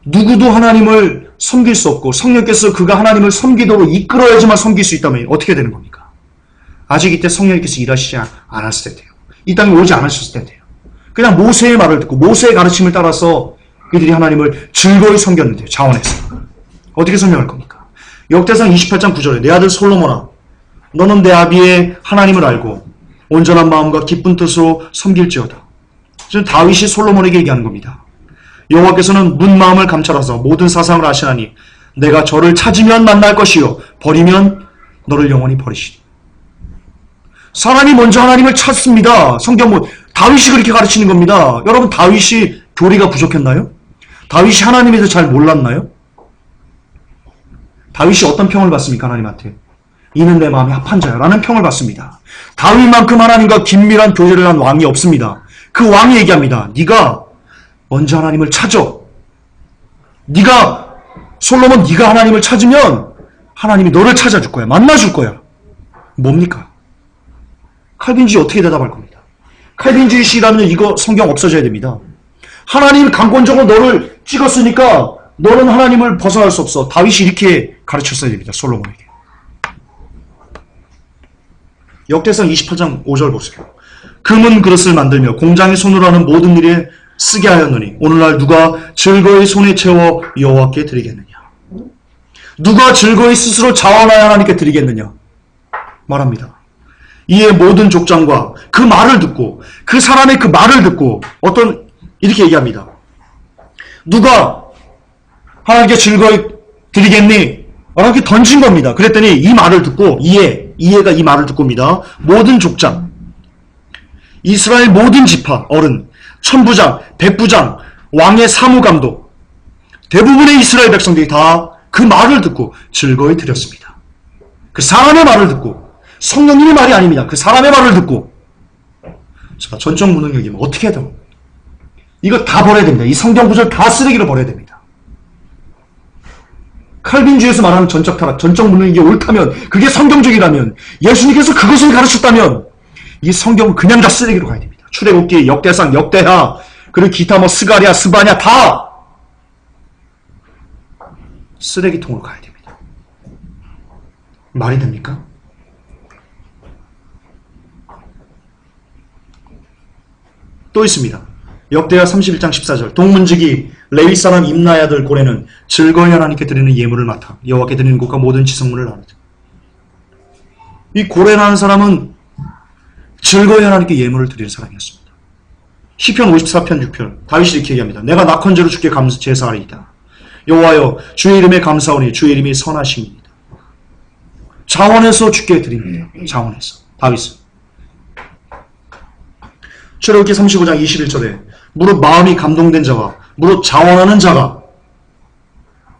누구도 하나님을 섬길 수 없고 성령께서 그가 하나님을 섬기도록 이끌어야지만 섬길 수 있다면 어떻게 되는 겁니까? 아직 이때 성령께서 일하시지 않았을 때예요. 이 땅에 오지 않으셨을 때예요. 그냥 모세의 말을 듣고 모세의 가르침을 따라서 그들이 하나님을 즐거이 섬겼는데요. 자원해서. 어떻게 설명할 겁니까? 역대상 28장 9절에 내 아들 솔로몬아 너는 내 아비의 하나님을 알고 온전한 마음과 기쁜 뜻으로 섬길지어다. 지금 다윗이 솔로몬에게 얘기하는 겁니다. 여호와께서는 문 마음을 감찰하사 모든 사상을 아시나니 내가 저를 찾으면 만날 것이요 버리면 너를 영원히 버리시리. 사람이 먼저 하나님을 찾습니다. 성경 다윗이 그렇게 가르치는 겁니다. 여러분 다윗이 교리가 부족했나요? 다윗이 하나님에 대해서 잘 몰랐나요? 다윗이 어떤 평을 받습니까? 하나님한테. 이는 내 마음에 합한 자야 라는 평을 받습니다. 다윗만큼 하나님과 긴밀한 교제를 한 왕이 없습니다. 그 왕이 얘기합니다. 네가 먼저 하나님을 찾아. 솔로몬 네가 하나님을 찾으면 하나님이 너를 찾아줄 거야. 만나줄 거야. 뭡니까? 칼빈주의 어떻게 대답할 겁니다. 칼빈주의시라면 이거 성경 없어져야 됩니다. 하나님이 강권적으로 너를 찍었으니까 너는 하나님을 벗어날 수 없어. 다윗이 이렇게 가르쳤어야 됩니다. 솔로몬에게. 역대상 28장 5절 보세요. 금은 그릇을 만들며 공장의 손으로 하는 모든 일에 쓰게 하였느니 오늘날 누가 즐거이 손에 채워 여호와께 드리겠느냐. 누가 즐거이 스스로 자원하여 하나님께 드리겠느냐 말합니다. 이에 모든 족장과 그 말을 듣고 그 사람의 그 말을 듣고 이렇게 얘기합니다. 누가 하나님께 즐거이 드리겠니? 이렇게 던진 겁니다. 그랬더니 이 말을 듣고 이해가 이 말을 듣고입니다. 모든 족장, 이스라엘 모든 지파, 어른, 천부장, 백부장, 왕의 사무감독, 대부분의 이스라엘 백성들이 다 그 말을 듣고 즐거이 드렸습니다. 그 사람의 말을 듣고, 성령님의 말이 아닙니다. 그 사람의 말을 듣고. 자, 전적 무능력이면 어떻게 해야 돼요? 이거 다 버려야 됩니다. 이 성경 구절 다 쓰레기로 버려야 됩니다. 칼빈주의에서 말하는 전적 타락, 전적 무능력이 옳다면, 그게 성경적이라면, 예수님께서 그것을 가르쳤다면, 이 성경은 그냥 다 쓰레기로 가야 됩니다. 출애굽기, 역대상, 역대하, 그리고 기타 스가랴, 스바냐 다 쓰레기통으로 가야 됩니다. 말이 됩니까? 또 있습니다. 역대하 31장 14절 동문지기 레위 사람 임나의 아들 고레는 즐거이 하나님께 드리는 예물을 맡아 여호와께 드리는 것과 모든 지성물을 나누다. 이 고레라는 사람은 즐거이 하나님께 예물을 드리는 사람이었습니다. 시편 54편 6편 다윗이 이렇게 얘기합니다. 내가 낙헌제로 주께 제사하리이다. 여호와여 주의 이름에 감사오니 주의 이름이 선하심이니이다. 자원해서 주께 드립니다. 자원해서. 다윗은 출애굽기 35장 21절에 무릇 마음이 감동된 자와 무릇 자원하는 자가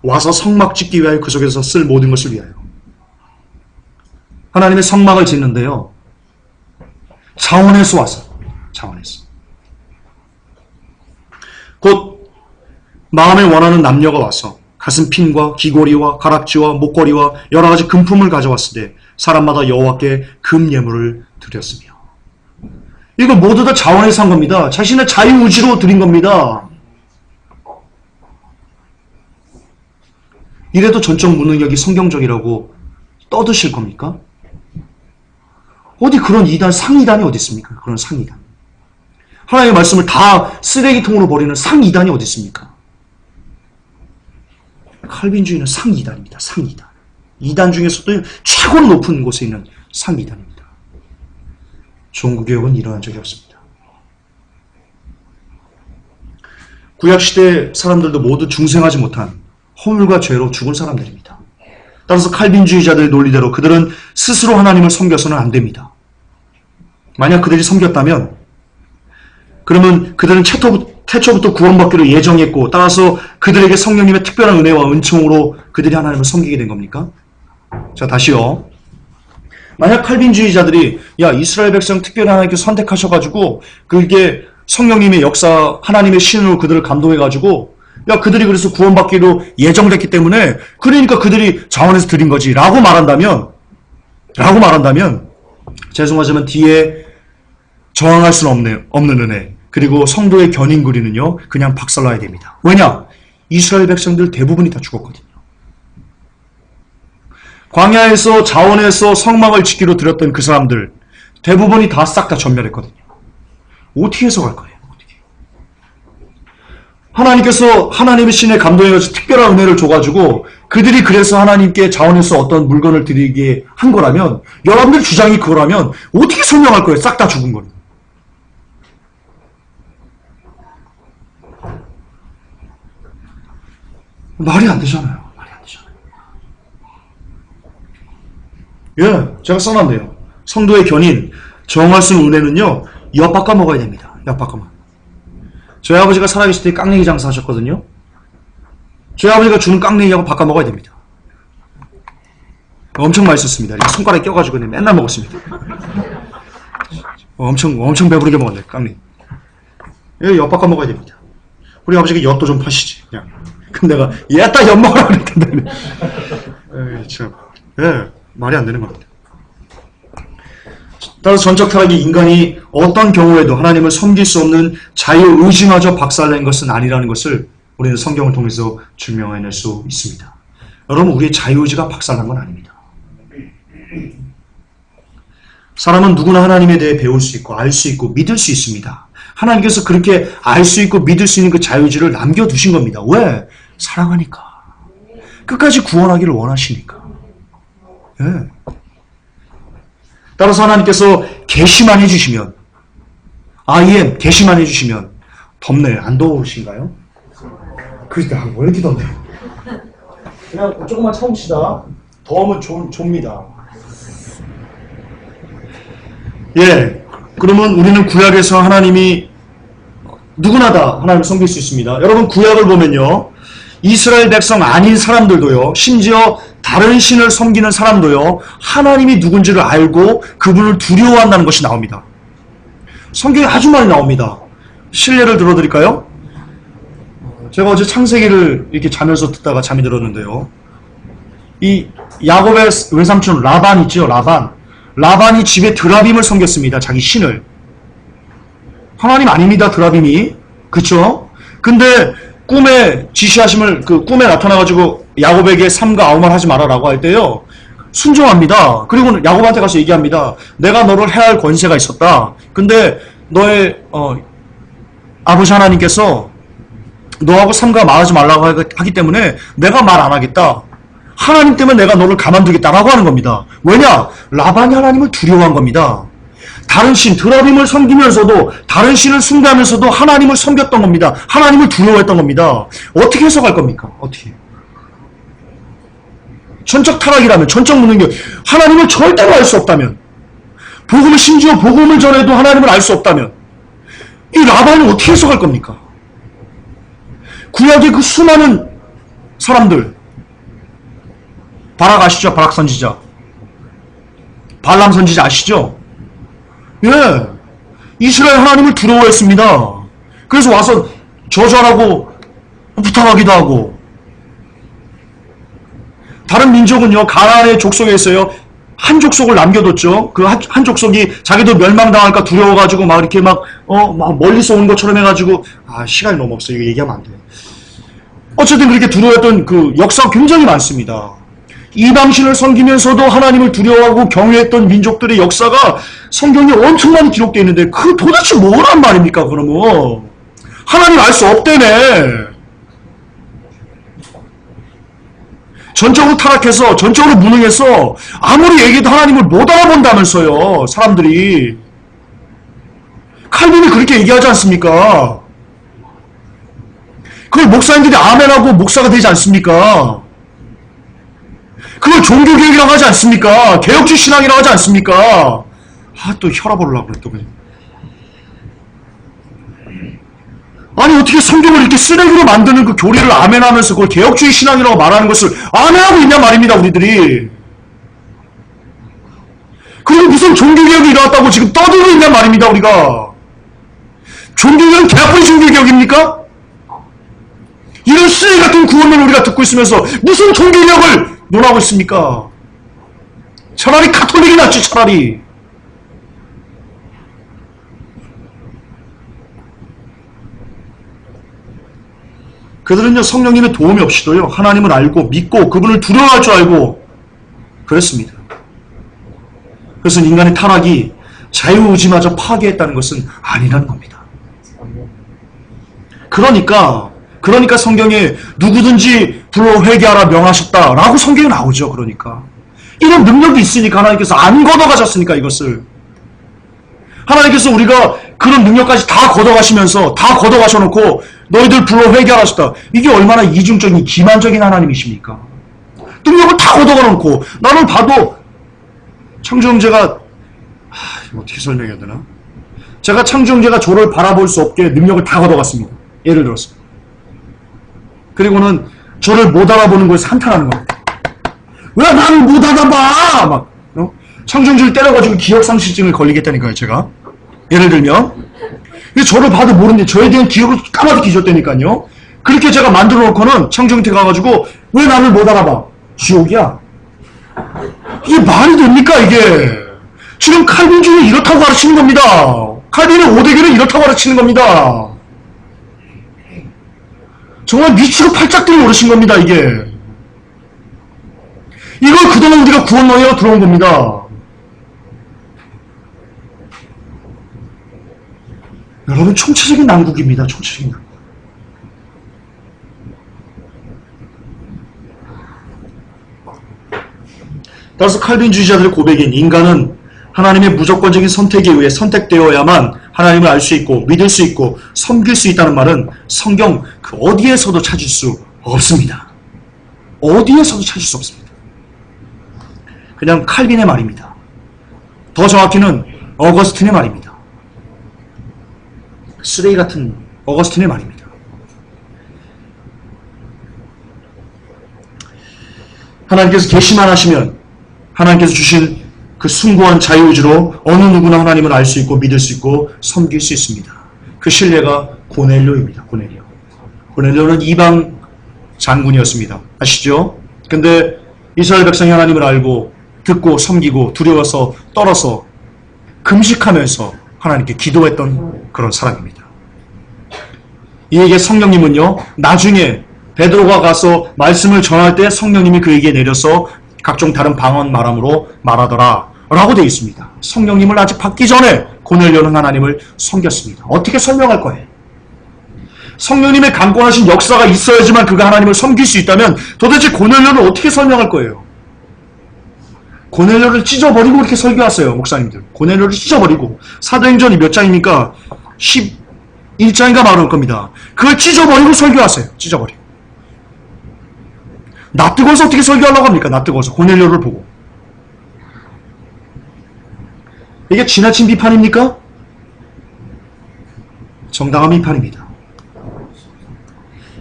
와서 성막 짓기 위하여 그 속에서 쓸 모든 것을 위하여. 하나님의 성막을 짓는데요. 자원해서 와서. 자원해서. 곧 마음에 원하는 남녀가 와서 가슴핀과 귀고리와 가락지와 목걸이와 여러 가지 금품을 가져왔을 때 사람마다 여호와께 금 예물을 드렸으며. 이거 모두 다 자원해서 한 겁니다. 자신의 자유의지로 드린 겁니다. 이래도 전적 무능력이 성경적이라고 떠드실 겁니까? 어디 그런 이단, 상이단이 어디 있습니까? 그런 상이단. 하나님의 말씀을 다 쓰레기통으로 버리는 상이단이 어디 있습니까? 칼빈주의는 상이단입니다. 상이단. 이단 중에서도 최고로 높은 곳에 있는 상이단입니다. 종교개혁은 일어난 적이 없습니다. 구약시대 사람들도 모두 중생하지 못한 허물과 죄로 죽은 사람들입니다. 따라서 칼빈주의자들의 논리대로 그들은 스스로 하나님을 섬겨서는 안 됩니다. 만약 그들이 섬겼다면 그러면 그들은 태초부터 구원받기로 예정했고 따라서 그들에게 성령님의 특별한 은혜와 은총으로 그들이 하나님을 섬기게 된 겁니까? 자, 다시요. 만약 칼빈주의자들이 이스라엘 백성 특별히 하나님께서 선택하셔가지고 그게 성령님의 역사, 하나님의 신으로 그들을 감동해가지고 그들이 그래서 구원받기로 예정됐기 때문에 그러니까 그들이 자원해서 드린 거지 라고 말한다면 죄송하지만 뒤에 저항할 수는 없는 은혜 그리고 성도의 견인구리는요 그냥 박살나야 됩니다. 왜냐? 이스라엘 백성들 대부분이 다 죽었거든요. 광야에서 자원해서 성막을 짓기로 드렸던 그 사람들 대부분이 다 싹 다 전멸했거든요. 어떻게 해석할 거예요? 하나님께서 하나님의 신에 감동해서 특별한 은혜를 줘가지고 그들이 그래서 하나님께 자원해서 어떤 물건을 드리게 한 거라면, 여러분들 주장이 그거라면 어떻게 설명할 거예요? 싹 다 죽은 거는. 말이 안 되잖아요. 말이 안 되잖아요. 예, 제가 써놨네요. 성도의 견인, 정할 수 있는 은혜는요, 엿 바꿔 먹어야 됩니다. 엿 바꿔 먹어요. 저희 아버지가 살아계실 때 깡냉이 장사 하셨거든요. 저희 아버지가 주는 깡냉이하고 바꿔 먹어야 됩니다. 엄청 맛있었습니다. 이렇게 손가락에 껴가지고 맨날 먹었습니다. 엄청 배부르게 먹었네, 깡냉이. 예, 엿 바꿔 먹어야 됩니다. 우리 아버지가 엿도 좀 파시지, 그냥. 그럼 내가, 얘따 엿 먹으라 그랬던데. 참. 예, 말이 안 되는 겁니다. 따라서 전적 타락이 인간이 어떤 경우에도 하나님을 섬길 수 없는 자유의지마저 박살낸 것은 아니라는 것을 우리는 성경을 통해서 증명해낼 수 있습니다. 여러분, 우리의 자유의지가 박살난 건 아닙니다. 사람은 누구나 하나님에 대해 배울 수 있고 알 수 있고 믿을 수 있습니다. 하나님께서 그렇게 알 수 있고 믿을 수 있는 그 자유의지를 남겨두신 겁니다. 왜? 사랑하니까. 끝까지 구원하기를 원하시니까. 예. 따라서 하나님께서 계시만 해주시면, 계시만 해주시면 덥네. 안 더우신가요? 그러니까 왜 이렇게 덥네. 그냥 조금만 참읍시다. 더우면 좁니다. 예, 그러면 우리는 구약에서 하나님이 누구나 다 하나님을 섬길 수 있습니다. 여러분, 구약을 보면요, 이스라엘 백성 아닌 사람들도요, 심지어 다른 신을 섬기는 사람도요, 하나님이 누군지를 알고 그분을 두려워한다는 것이 나옵니다. 성경에 아주 많이 나옵니다. 실례를 들어드릴까요? 제가 어제 창세기를 이렇게 자면서 듣다가 잠이 들었는데요, 이 야곱의 외삼촌 라반 있죠, 라반이 집에 드라빔을 섬겼습니다. 자기 신을. 하나님 아닙니다, 드라빔이. 그쵸? 근데 꿈에 지시하심을, 꿈에 나타나가지고 야곱에게 삼가 아우만 하지 말아라고 할 때요, 순종합니다. 그리고 야곱한테 가서 얘기합니다. 내가 너를 해할 권세가 있었다. 근데 너의 아버지 하나님께서 너하고 삼가 말하지 말라고 하기 때문에 내가 말 안 하겠다. 하나님 때문에 내가 너를 가만두겠다라고 하는 겁니다. 왜냐? 라반이 하나님을 두려워한 겁니다. 다른 신, 드라빔을 섬기면서도, 다른 신을 숭배하면서도 하나님을 섬겼던 겁니다. 하나님을 두려워했던 겁니다. 어떻게 해석할 겁니까? 어떻게? 전적 타락이라면, 전적 무능력, 하나님을 절대로 알 수 없다면, 심지어 복음을 전해도 하나님을 알 수 없다면, 이 라반을 어떻게 해석할 겁니까? 구약의 그 수많은 사람들, 바락 아시죠? 바락 선지자. 발람 선지자 아시죠? 예. 이스라엘 하나님을 두려워했습니다. 그래서 와서 저주하라고 부탁하기도 하고. 다른 민족은요, 가나안의 족속에 있어요, 한 족속을 남겨뒀죠. 그 한 족속이 자기도 멸망당할까 두려워가지고 막 이렇게 막 멀리서 온 것처럼 해가지고, 시간이 너무 없어요. 이거 얘기하면 안 돼요. 어쨌든 그렇게 두려워했던 그 역사가 굉장히 많습니다. 이방신을 섬기면서도 하나님을 두려워하고 경외했던 민족들의 역사가 성경에 엄청 많이 기록되어 있는데, 그 도대체 뭐란 말입니까, 그러면? 하나님 알 수 없다며. 전적으로 타락해서, 전적으로 무능해서, 아무리 얘기해도 하나님을 못 알아본다면서요, 사람들이. 칼빈이 그렇게 얘기하지 않습니까? 그걸 목사님들이 아멘하고 목사가 되지 않습니까? 그걸 종교개혁이라고 하지 않습니까? 개혁주의 신앙이라고 하지 않습니까? 또 혈압 올라고 그래, 또 그냥. 아니, 어떻게 성경을 이렇게 쓰레기로 만드는 그 교리를 아멘하면서 그걸 개혁주의 신앙이라고 말하는 것을 아멘하고 있냐 말입니다, 우리들이. 그리고 무슨 종교개혁이 일어났다고 지금 떠들고 있냐 말입니다, 우리가. 종교개혁은 개혁의 종교개혁입니까? 이런 쓰레기 같은 구원을 우리가 듣고 있으면서 무슨 종교개혁을 논하고 있습니까? 차라리 가톨릭이 낫지, 차라리. 그들은요, 성령님의 도움이 없이도요, 하나님을 알고 믿고 그분을 두려워할 줄 알고 그랬습니다. 그래서 인간의 타락이 자유의지마저 파괴했다는 것은 아니라는 겁니다. 그러니까 그러니까 성경에 누구든지 불러 회개하라 명하셨다라고 성경에 나오죠. 그러니까 이런 능력이 있으니까 하나님께서 안 걷어가셨으니까 이것을 하나님께서 우리가 그런 능력까지 다 걷어가시면서 다 걷어가셔놓고 너희들 불러 회개하라 하셨다. 이게 얼마나 이중적인 기만적인 하나님이십니까? 능력을 다 걷어가놓고 나는 봐도 창조 형제가 어떻게 설명해야 되나? 제가 창조 형제가 저를 바라볼 수 없게 능력을 다 걷어갔습니다. 예를 들어서. 그리고는 저를 못 알아보는 거에서 한탄하는 겁니다. 왜 나를 못 알아봐! 막 창조 형제를 때려가지고 기억상실증을 걸리겠다니까요. 제가 예를 들면 저를 봐도 모르는데 저에 대한 기억을 까맣게 뒤졌다니까요. 그렇게 제가 만들어 놓고는 창조 형한테 가가지고 왜 나를 못 알아봐? 지옥이야. 이게 말이 됩니까 이게? 지금 칼빈주는 이렇다고 가르치는 겁니다. 칼빈의 오대교는 이렇다고 가르치는 겁니다. 정말 미치고 팔짝들이 오르신 겁니다 이게. 이걸 그동안 우리가 구원론이라고 들어온 겁니다. 여러분 총체적인 난국입니다. 총체적인 난국. 따라서 칼빈주의자들의 고백인 인간은 하나님의 무조건적인 선택에 의해 선택되어야만 하나님을 알 수 있고 믿을 수 있고 섬길 수 있다는 말은 성경 그 어디에서도 찾을 수 없습니다. 어디에서도 찾을 수 없습니다. 그냥 칼빈의 말입니다. 더 정확히는 어거스틴의 말입니다. 쓰레기 같은 어거스틴의 말입니다. 하나님께서 계시만 하시면 하나님께서 주신 그 숭고한 자유의지로 어느 누구나 하나님을 알 수 있고 믿을 수 있고 섬길 수 있습니다. 그 신뢰가 고넬료입니다. 고넬료. 고넬료는 이방 장군이었습니다. 아시죠? 근데 이스라엘 백성이 하나님을 알고 듣고 섬기고 두려워서 떨어서 금식하면서 하나님께 기도했던 그런 사람입니다. 이에게 성령님은요, 나중에 베드로가 가서 말씀을 전할 때 성령님이 그에게 내려서 각종 다른 방언 말함으로 말하더라 라고 되어 있습니다. 성령님을 아직 받기 전에 고넬료는 하나님을 섬겼습니다. 어떻게 설명할 거예요? 성령님의 강권하신 역사가 있어야지만 그가 하나님을 섬길 수 있다면 도대체 고넬료를 어떻게 설명할 거예요? 고넬료를 찢어버리고 이렇게 설교했어요. 목사님들. 고넬료를 찢어버리고. 사도행전이 몇 장입니까? 11장인가 말할 겁니다. 그걸 찢어버리고 설교하세요. 찢어버리고. 낯뜨거워서 어떻게 설교하려고 합니까? 낯뜨거워서. 고넬료를 보고. 이게 지나친 비판입니까? 정당한 비판입니다.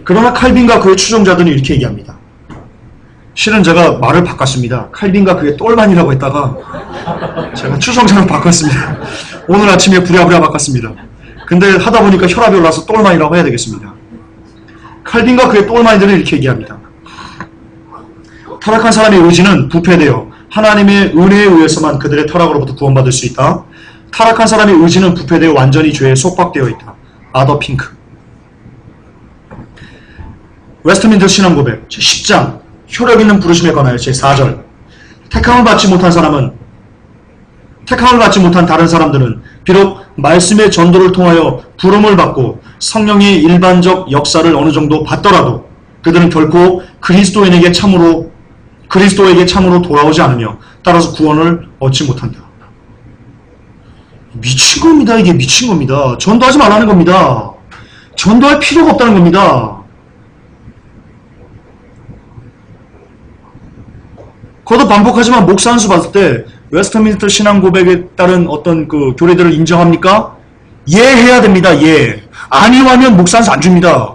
그러나 칼빈과 그의 추종자들은 이렇게 얘기합니다. 실은 제가 말을 바꿨습니다. 칼빈과 그의 똘만이라고 했다가 제가 추종자를 바꿨습니다. 오늘 아침에 부랴부랴 바꿨습니다. 근데 하다 보니까 혈압이 올라서 똘만이라고 해야 되겠습니다. 칼빈과 그의 똘만이들은 이렇게 얘기합니다. 타락한 사람의 의지는 부패되어 하나님의 은혜에 의해서만 그들의 타락으로부터 구원받을 수 있다. 타락한 사람의 의지는 부패되어 완전히 죄에 속박되어 있다. 아더 핑크. 웨스트민스터 신앙고백 제10장 효력 있는 부르심에 관하여 제4절. 택함을 받지 못한 다른 사람들은 비록 말씀의 전도를 통하여 부름을 받고 성령의 일반적 역사를 어느 정도 받더라도 그들은 결코 그리스도에게 참으로 돌아오지 않으며 따라서 구원을 얻지 못한다. 미친 겁니다. 이게 미친 겁니다. 전도하지 말라는 겁니다. 전도할 필요가 없다는 겁니다. 거듭 반복하지만 목사 안수 받을 때 웨스트민스터 신앙 고백에 따른 어떤 그 교례들을 인정합니까? 예 해야 됩니다. 예. 아니요 하면 목사 안수 안 줍니다.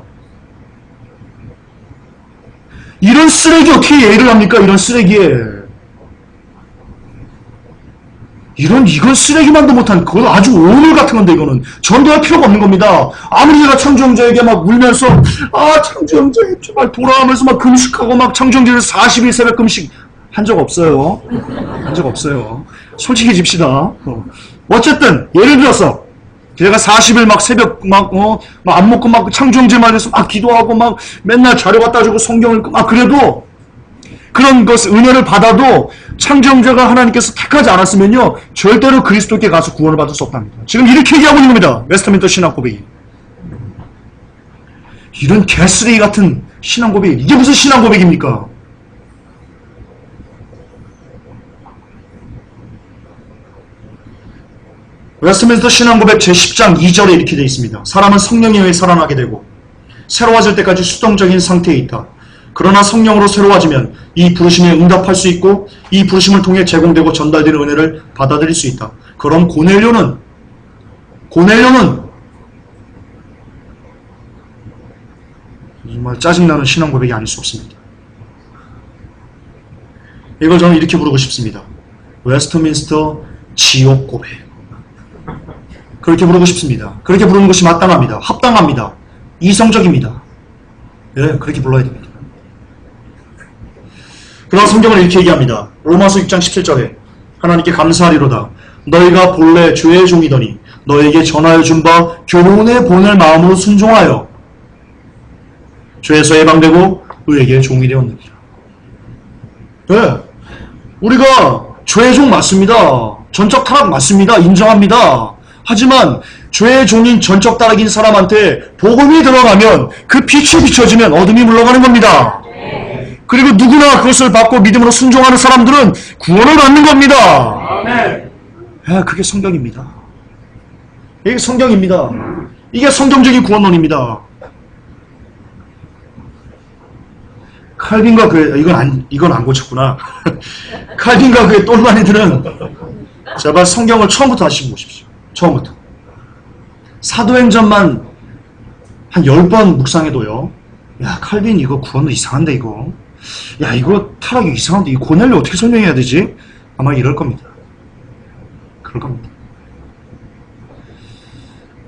이런 쓰레기 어떻게 예를 합니까? 이런 쓰레기에. 이건 쓰레기만도 못한, 그건 아주 오물 같은 건데, 이거는. 전도할 필요가 없는 겁니다. 아무리 제가 창조형제에게 막 울면서, 창조형제, 제발 돌아가면서 막 금식하고 막 창조형제를 40일 새벽 금식 한 적 없어요. 한 적 없어요. 솔직해집시다. 어쨌든, 예를 들어서, 제가 40일 막 새벽 안 먹고 막 창조형제 말해서 막 기도하고 막 맨날 자료 갖다 주고 성경을 막 그래도 그런 것 은혜를 받아도 창조형제가 하나님께서 택하지 않았으면요 절대로 그리스도께 가서 구원을 받을 수 없답니다. 지금 이렇게 얘기하고 있는 겁니다. 웨스트민스터 신학 고백이. 이런 개쓰레기 같은 신앙 고백, 이게 무슨 신앙 고백입니까? 웨스트민스터 신앙 고백 제10장 2절에 이렇게 되어 있습니다. 사람은 성령에 의해 살아나게 되고 새로워질 때까지 수동적인 상태에 있다. 그러나 성령으로 새로워지면 이 부르심에 응답할 수 있고 이 부르심을 통해 제공되고 전달되는 은혜를 받아들일 수 있다. 그럼 고넬료는 정말 짜증나는 신앙 고백이 아닐 수 없습니다. 이걸 저는 이렇게 부르고 싶습니다. 웨스트민스터 지옥 고백. 그렇게 부르고 싶습니다. 그렇게 부르는 것이 마땅합니다. 합당합니다. 이성적입니다. 예, 그렇게 불러야 됩니다. 그러나 성경은 이렇게 얘기합니다. 로마서 6장 17절에 하나님께 감사하리로다. 너희가 본래 죄의 종이더니 너에게 전하여 준 바 교훈의 본을 마음으로 순종하여 죄에서 해방되고 의에게 종이 되었느니라. 네, 우리가 죄의 종 맞습니다. 전적 타락 맞습니다. 인정합니다. 하지만 죄의 종인 전적 타락인 사람한테 복음이 들어가면 그 빛이 비춰지면 어둠이 물러가는 겁니다. 그리고 누구나 그것을 받고 믿음으로 순종하는 사람들은 구원을 받는 겁니다. 네, 그게 성경입니다. 이게 성경입니다. 이게 성경적인 구원론입니다. 칼빈과 그의 이건 안 고쳤구나. 칼빈과 그의 똘마니들은 제발 성경을 처음부터 다시 보십시오. 처음부터. 사도행전만 한 10번 묵상해도요. 야, 칼빈 이거 구원도 이상한데 이거. 야, 이거 타락이 이상한데 이 고넬료 어떻게 설명해야 되지? 아마 이럴 겁니다. 그럴 겁니다.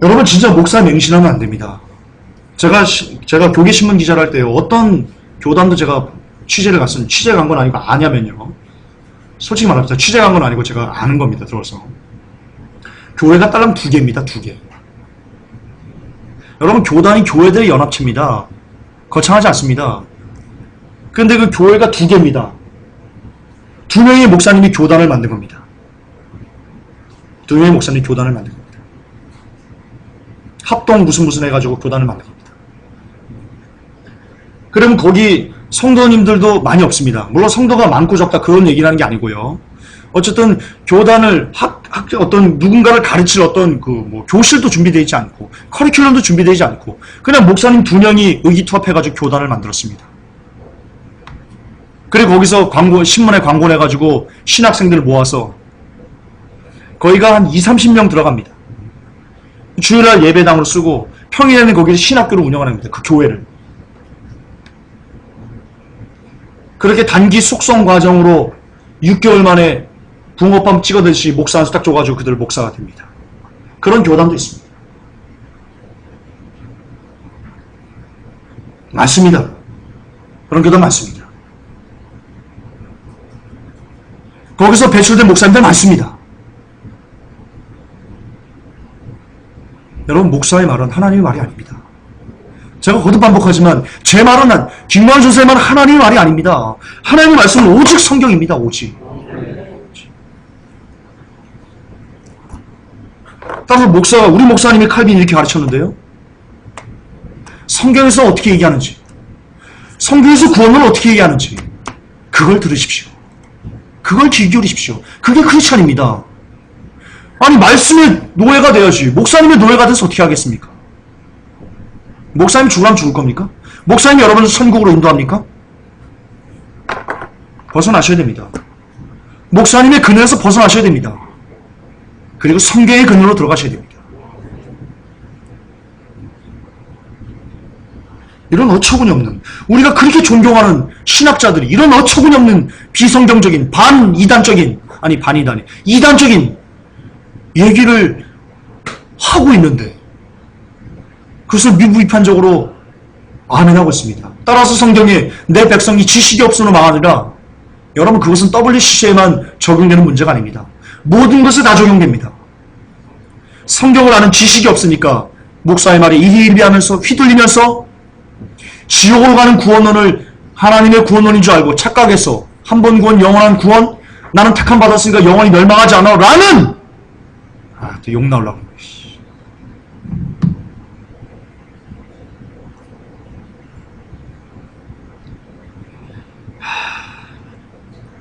여러분 진짜 목사 맹신하면 안 됩니다. 제가 교계 신문 기자를 할 때요. 어떤 교단도 제가 취재 간 건 아니고 아냐면요. 솔직히 말합니다. 취재 간 건 아니고 제가 아는 겁니다. 들어서. 교회가 딸랑 2개입니다. 2개. 여러분 교단이 교회들의 연합체입니다. 거창하지 않습니다. 그런데 그 교회가 2개입니다. 2명의 목사님이 교단을 만든 겁니다. 2명의 목사님이 교단을 만든 겁니다. 합동 무슨 해가지고 교단을 만든 겁니다. 그러면 거기 성도님들도 많이 없습니다. 물론 성도가 많고 적다 그런 얘기를 하는 게 아니고요. 어쨌든 교단을 어떤 누군가를 가르칠 어떤 교실도 준비되어 있지 않고 커리큘럼도 준비되지 않고 그냥 목사님 2명이 의기투합해가지고 교단을 만들었습니다. 그리고 거기서 신문에 광고 내가지고 신학생들을 모아서 거기가 한 20-30명 들어갑니다. 주일날 예배당으로 쓰고 평일에는 거기서 신학교를 운영하는 겁니다. 그 교회를. 그렇게 단기 숙성 과정으로 6개월 만에 붕어빵 찍어듯이 목사 한 수 딱 줘가지고 그들 목사가 됩니다. 그런 교단도 있습니다. 많습니다. 그런 교단 많습니다. 거기서 배출된 목사님들 많습니다. 여러분 목사의 말은 하나님의 말이 아닙니다. 제가 거듭 반복하지만 제 말은 김만환 선생의 말은 하나님의 말이 아닙니다. 하나님의 말씀은 오직 성경입니다. 오직. 따라서 우리 목사님이 칼빈 이렇게 가르쳤는데요. 성경에서 어떻게 얘기하는지, 성경에서 구원을 어떻게 얘기하는지 그걸 들으십시오. 그걸 귀 기울이십시오. 그게 크리스찬입니다. 아니 말씀의 노예가 돼야지. 목사님의 노예가 돼서 어떻게 하겠습니까? 목사님이 죽으면 죽을 겁니까? 목사님이 여러분을 천국으로 인도합니까? 벗어나셔야 됩니다. 목사님의 그늘에서 벗어나셔야 됩니다. 그리고 성경의 그늘로 들어가셔야 됩니다. 이런 어처구니 없는, 우리가 그렇게 존경하는 신학자들이 이런 어처구니 없는 비성경적인 이단적인 얘기를 하고 있는데 그것을 미비판적으로 아멘하고 있습니다. 따라서 성경에 내 백성이 지식이 없으므로 망하느라, 여러분 그것은 WCC에만 적용되는 문제가 아닙니다. 모든 것에 다 적용됩니다. 성경을 아는 지식이 없으니까 목사의 말에 일희일비하면서 휘둘리면서 지옥으로 가는 구원론을 하나님의 구원론인 줄 알고 착각해서 한 번 구원 영원한 구원, 나는 택함 받았으니까 영원히 멸망하지 않아 라는 또 욕 나오려고.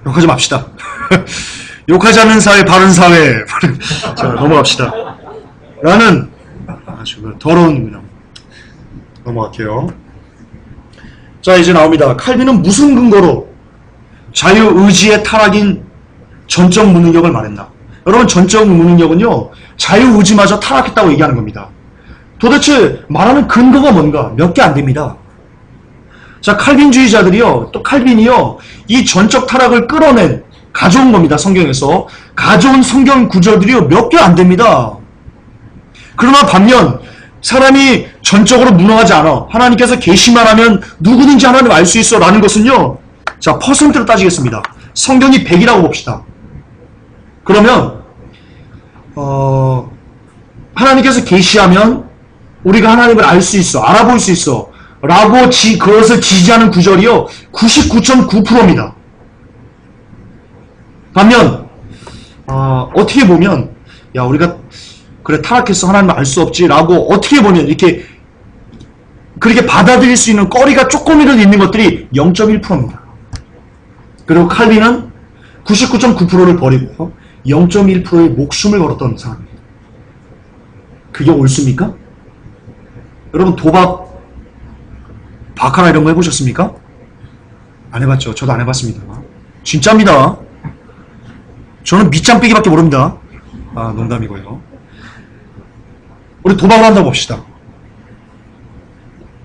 욕하지 맙시다. 욕하지 않는 사회, 바른 사회. 자, 넘어갑시다. 라는 아주 더러운 그냥 넘어갈게요. 자, 이제 나옵니다. 칼빈은 무슨 근거로 자유의지의 타락인 전적 무능력을 말했나? 여러분, 전적 무능력은요, 자유의지마저 타락했다고 얘기하는 겁니다. 도대체 말하는 근거가 뭔가? 몇 개 안 됩니다. 자, 칼빈주의자들이요, 또 칼빈이요, 이 전적 타락을 끌어낸, 가져온 겁니다. 성경에서. 가져온 성경 구절들이요, 몇 개 안 됩니다. 그러나 반면, 사람이 전적으로 무능하지 않아. 하나님께서 계시만 하면 누구든지 하나님 알 수 있어. 라는 것은요, 자, 퍼센트로 따지겠습니다. 성경이 100이라고 봅시다. 그러면, 하나님께서 계시하면 우리가 하나님을 알 수 있어. 알아볼 수 있어. 라고 그것을 지지하는 구절이요, 99.9%입니다. 반면, 어떻게 보면, 야, 우리가, 그래, 타락했어. 하나님을 알 수 없지. 라고 어떻게 보면, 이렇게, 그렇게 받아들일 수 있는 거리가 조금이라도 있는 것들이 0.1%입니다. 그리고 칼빈은 99.9%를 버리고, 0.1%의 목숨을 걸었던 사람입니다. 그게 옳습니까? 여러분, 도박, 바카라 이런 거 해보셨습니까? 안 해봤죠. 저도 안 해봤습니다. 진짜입니다. 저는 밑장 빼기밖에 모릅니다. 아, 농담이고요. 우리 도박을 한다고 봅시다.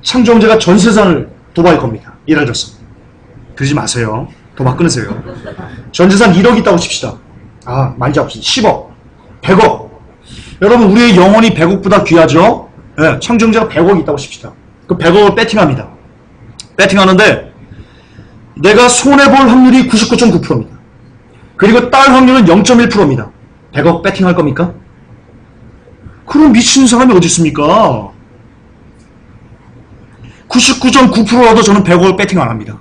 창조형제가 전 세상을 도박할 겁니다. 예를 들어서. 그러지 마세요. 도박 끊으세요. 전 재산 1억 있다고 칩시다. 아, 많이 잡읍시다. 10억, 100억. 여러분, 우리의 영혼이 100억보다 귀하죠? 네, 창조형제가 100억 있다고 칩시다. 그 100억을 배팅합니다. 배팅하는데 내가 손해볼 확률이 99.9%입니다. 그리고 딸 확률은 0.1%입니다. 100억 배팅할 겁니까? 그럼 미친 사람이 어디 있습니까? 99.9%라도 저는 100억을 배팅 안 합니다.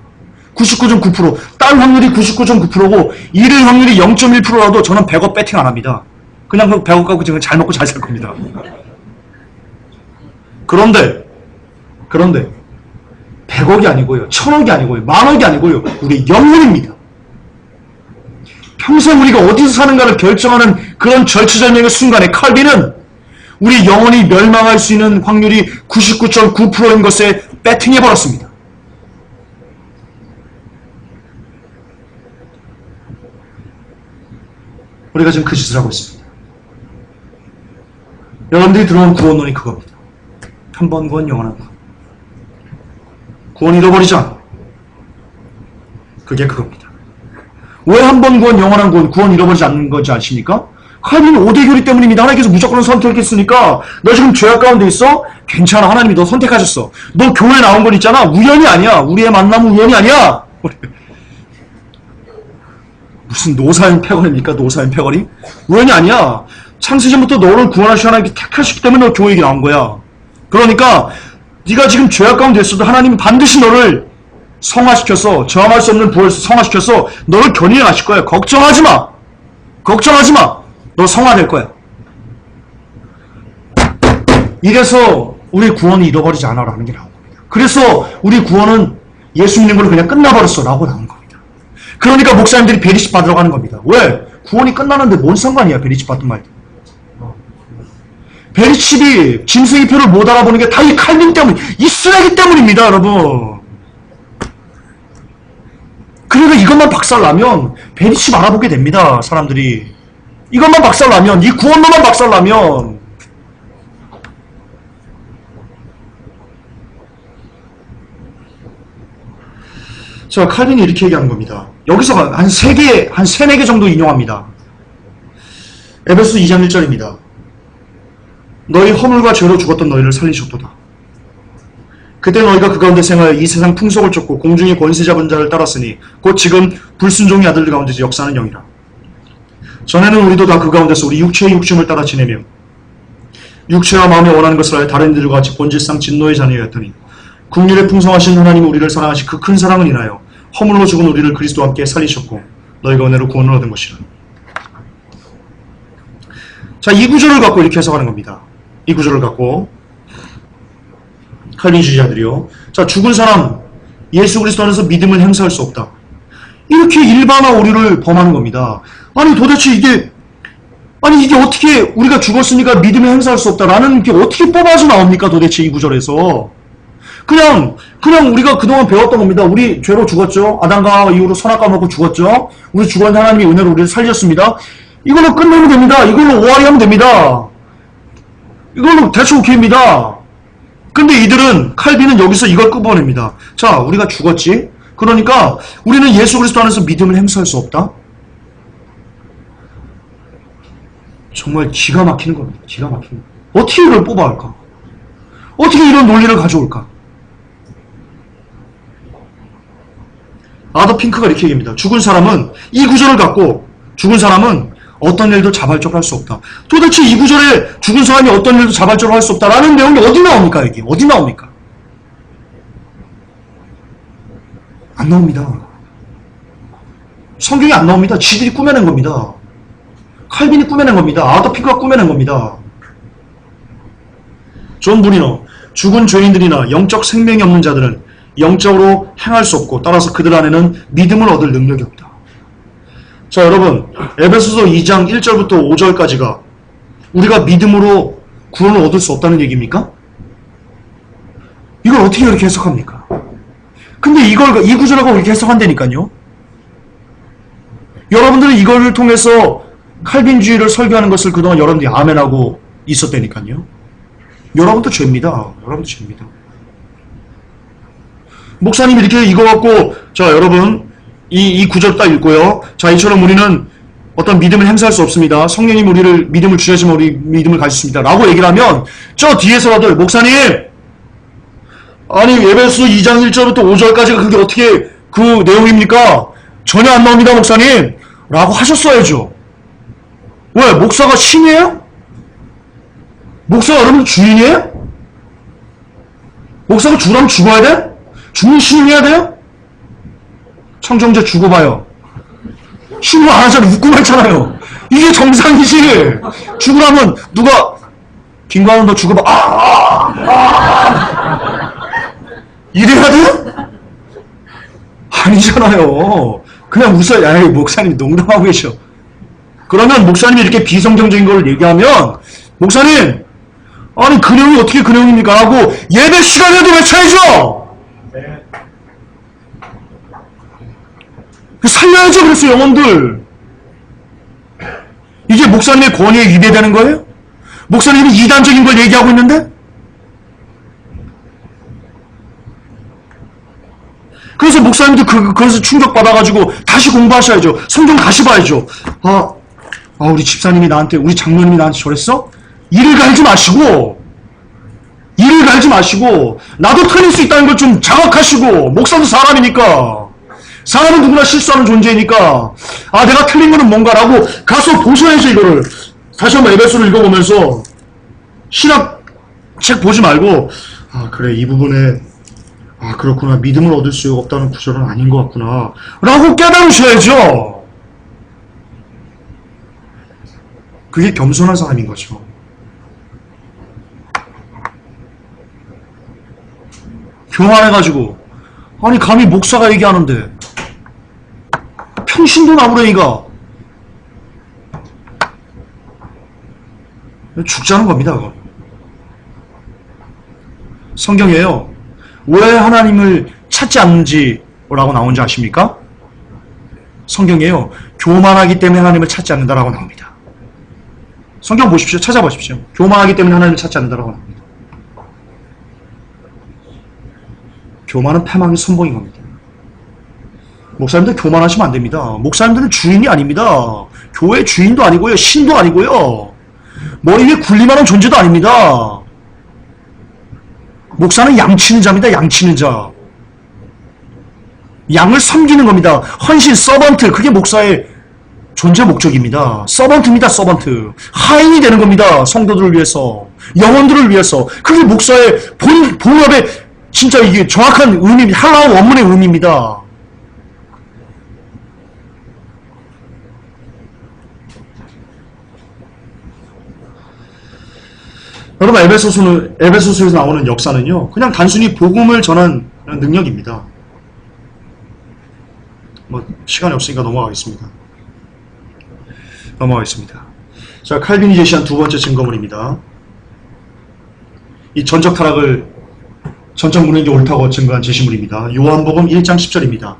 99.9%. 딸 확률이 99.9%고 잃을 확률이 0.1%라도 저는 100억 배팅 안 합니다. 그냥 그 100억 갖고 지금 잘 먹고 잘 살 겁니다. 그런데 100억이 아니고요. 1000억이 아니고요. 만억이 아니고요. 우리의 영혼입니다. 평생 우리가 어디서 사는가를 결정하는 그런 절체절명의 순간에 칼빈은 우리 영혼이 멸망할 수 있는 확률이 99.9%인 것에 배팅해버렸습니다. 우리가 지금 그 짓을 하고 있습니다. 여러분들이 들어온 구원론이 그겁니다. 한 번 구원, 영원한 구원. 구원 잃어버리지 않아. 그게 그겁니다. 왜 한 번 구원, 영원한 구원 잃어버리지 않는 건지 아십니까? 칼빈은 오대교리 때문입니다. 하나님께서 무조건 선택했으니까 너 지금 죄악 가운데 있어? 괜찮아. 하나님이 너 선택하셨어. 너 교회 나온 건 있잖아. 우연이 아니야. 우리의 만남은 우연이 아니야. 무슨 노사인 패거리입니까? 노사인 패거리? 우연이 아니야. 창세전부터 너를 구원하시 하나님께 택하셨기 때문에 너 교회에 나온 거야. 그러니까 네가 지금 죄악 가운데 있어도 하나님은 반드시 너를 성화시켜서 저항할 수 없는 부활을 성화시켜서 너를 견인하실 거야. 걱정하지 마. 걱정하지 마. 너 성화될 거야. 이래서 우리 구원이 잃어버리지 않아라는 게 나온 겁니다. 그래서 우리 구원은 예수 믿는 걸로 그냥 끝나버렸어 라고 나온 겁니다. 그러니까 목사님들이 베리십 받으러 가는 겁니다. 왜? 구원이 끝나는데 뭔 상관이야, 베리십 받든 말든. 베리칩이 짐승의표를 못 알아보는 게 다 이 칼빈 때문, 이 쓰레기 때문입니다, 여러분. 그러니까 이것만 박살나면 베리칩 알아보게 됩니다, 사람들이. 이것만 박살나면, 이 구원로만 박살나면. 자, 칼빈이 이렇게 얘기하는 겁니다. 여기서 한 3-4개 정도 인용합니다. 에베소 2장 1절입니다. 너희 허물과 죄로 죽었던 너희를 살리셨도다. 그때 너희가 그 가운데 생하여 이 세상 풍속을 쫓고 공중의 권세 잡은 자를 따랐으니 곧 지금 불순종의 아들들 가운데 역사하는 영이라. 전에는 우리도 다 그 가운데서 우리 육체의 욕심을 따라 지내며 육체와 마음이 원하는 것을 하여 다른 이들과 같이 본질상 진노의 자녀였더니 국률에 풍성하신 하나님이 우리를 사랑하시 그 큰 사랑을 인하여 허물로 죽은 우리를 그리스도와 함께 살리셨고 너희가 은혜로 구원을 얻은 것이라. 자, 이 구절을 갖고 이렇게 해석하는 겁니다. 이 구절을 갖고 칼빈주의자들이요. 자, 죽은 사람 예수 그리스도 안에서 믿음을 행사할 수 없다. 이렇게 일반화 오류를 범하는 겁니다. 아니 도대체 이게 어떻게 우리가 죽었으니까 믿음을 행사할 수 없다라는 게 어떻게 뽑아서 나옵니까 도대체 이 구절에서. 그냥 우리가 그동안 배웠던 겁니다. 우리 죄로 죽었죠. 아담과 이후로 선악과 먹고 죽었죠. 우리 죽었는데 하나님이 은혜로 우리를 살리셨습니다. 이걸로 끝내면 됩니다. 이걸로 오하리 하면 됩니다. 이걸로 대충 오케이입니다. 근데 이들은 칼빈은 여기서 이걸 끄집어냅니다. 자, 우리가 죽었지. 그러니까 우리는 예수 그리스도 안에서 믿음을 행사할 수 없다. 정말 기가 막히는 겁니다. 기가 막히는 겁니다. 어떻게 이걸 뽑아올까? 어떻게 이런 논리를 가져올까? 아더 핑크가 이렇게 얘기합니다. 죽은 사람은 이 구절을 갖고 죽은 사람은 어떤 일도 자발적으로 할 수 없다. 도대체 이 구절에 죽은 사람이 어떤 일도 자발적으로 할 수 없다라는 내용이 어디 나옵니까? 여기 어디 나옵니까? 안 나옵니다. 성경이 안 나옵니다. 지들이 꾸며낸 겁니다. 칼빈이 꾸며낸 겁니다. 아더 핑크가 꾸며낸 겁니다. 존 브리너, 죽은 죄인들이나 영적 생명이 없는 자들은 영적으로 행할 수 없고 따라서 그들 안에는 믿음을 얻을 능력이 없다. 자, 여러분, 에베소서 2장 1절부터 5절까지가 우리가 믿음으로 구원을 얻을 수 없다는 얘기입니까? 이걸 어떻게 이렇게 해석합니까? 근데 이 구절을 이렇게 해석한다니까요. 여러분들은 이걸 통해서 칼빈주의를 설교하는 것을 그동안 여러분들이 아멘하고 있었다니까요. 여러분도 죄입니다. 여러분도 죄입니다. 목사님이 이렇게 이거 갖고, 자, 여러분, 이 구절 딱 읽고요. 자, 이처럼 우리는 어떤 믿음을 행사할 수 없습니다. 성령님 우리를 믿음을 주셔야지만 우리 믿음을 가졌습니다. 라고 얘기를 하면, 저 뒤에서라도, 목사님! 아니, 에베소 2장 1절부터 5절까지가 그게 어떻게 그 내용입니까? 전혀 안 나옵니다, 목사님! 라고 하셨어야죠. 왜? 목사가 신이에요? 목사가 여러분 주인이에요? 목사가 죽으라면 죽어야 돼? 죽는 신임해야 돼요? 청정제 죽어봐요. 신고 안 하잖아요. 웃고만 있잖아요. 이게 정상이지. 죽으라면 누가 김광훈 너 죽어봐. 이래야 돼? 아니잖아요. 그냥 웃어요. 야, 목사님 농담하고 계셔. 그러면 목사님이 이렇게 비성경적인 걸 얘기하면 목사님 아니 그 내용이 어떻게 그 내용입니까? 하고 예배 시간에도 외쳐야죠. 살려야죠. 그래서 영혼들 이게 목사님의 권위에 위배되는 거예요? 목사님이 이단적인 걸 얘기하고 있는데? 그래서 목사님도 그래서 충격받아가지고 다시 공부하셔야죠. 성경 다시 봐야죠. 우리 집사님이 나한테, 우리 장로님이 나한테 저랬어? 이를 갈지 마시고, 나도 틀릴 수 있다는 걸 좀 자각하시고, 목사도 사람이니까, 사람은 누구나 실수하는 존재이니까, 내가 틀린 거는 뭔가라고 가서 보셔야죠, 이거를. 다시 한번 에베소를 읽어보면서, 신학 책 보지 말고, 그래, 이 부분에, 그렇구나, 믿음을 얻을 수 없다는 구절은 아닌 것 같구나, 라고 깨달으셔야죠. 그게 겸손한 사람인 거죠. 교만해가지고 아니 감히 목사가 얘기하는데 평신도 나무래니가 죽자는 겁니다. 그건. 성경에요. 왜 하나님을 찾지 않는지라고 나온지 아십니까? 성경에요. 교만하기 때문에 하나님을 찾지 않는다라고 나옵니다. 성경 보십시오. 찾아보십시오. 교만하기 때문에 하나님을 찾지 않는다라고 나옵니다. 교만은 패망의 선봉인 겁니다. 목사님들 교만하시면 안 됩니다. 목사님들은 주인이 아닙니다. 교회 주인도 아니고요. 신도 아니고요. 머리 위에 군림하는 존재도 아닙니다. 목사는 양치는 자입니다. 양치는 자. 양을 섬기는 겁니다. 헌신, 서번트. 그게 목사의 존재 목적입니다. 서번트입니다. 서번트. 하인이 되는 겁니다. 성도들을 위해서. 영혼들을 위해서. 그게 목사의 본업의 진짜 이게 정확한 의미, 할라우 원문의 의미입니다. 여러분, 에베소서에서 나오는 역사는요, 그냥 단순히 복음을 전한 능력입니다. 시간이 없으니까 넘어가겠습니다. 자, 칼빈이 제시한 두 번째 증거물입니다. 이 전적 타락을 전적 무너진 게 옳다고 증거한 제시물입니다. 요한복음 1장 10절입니다.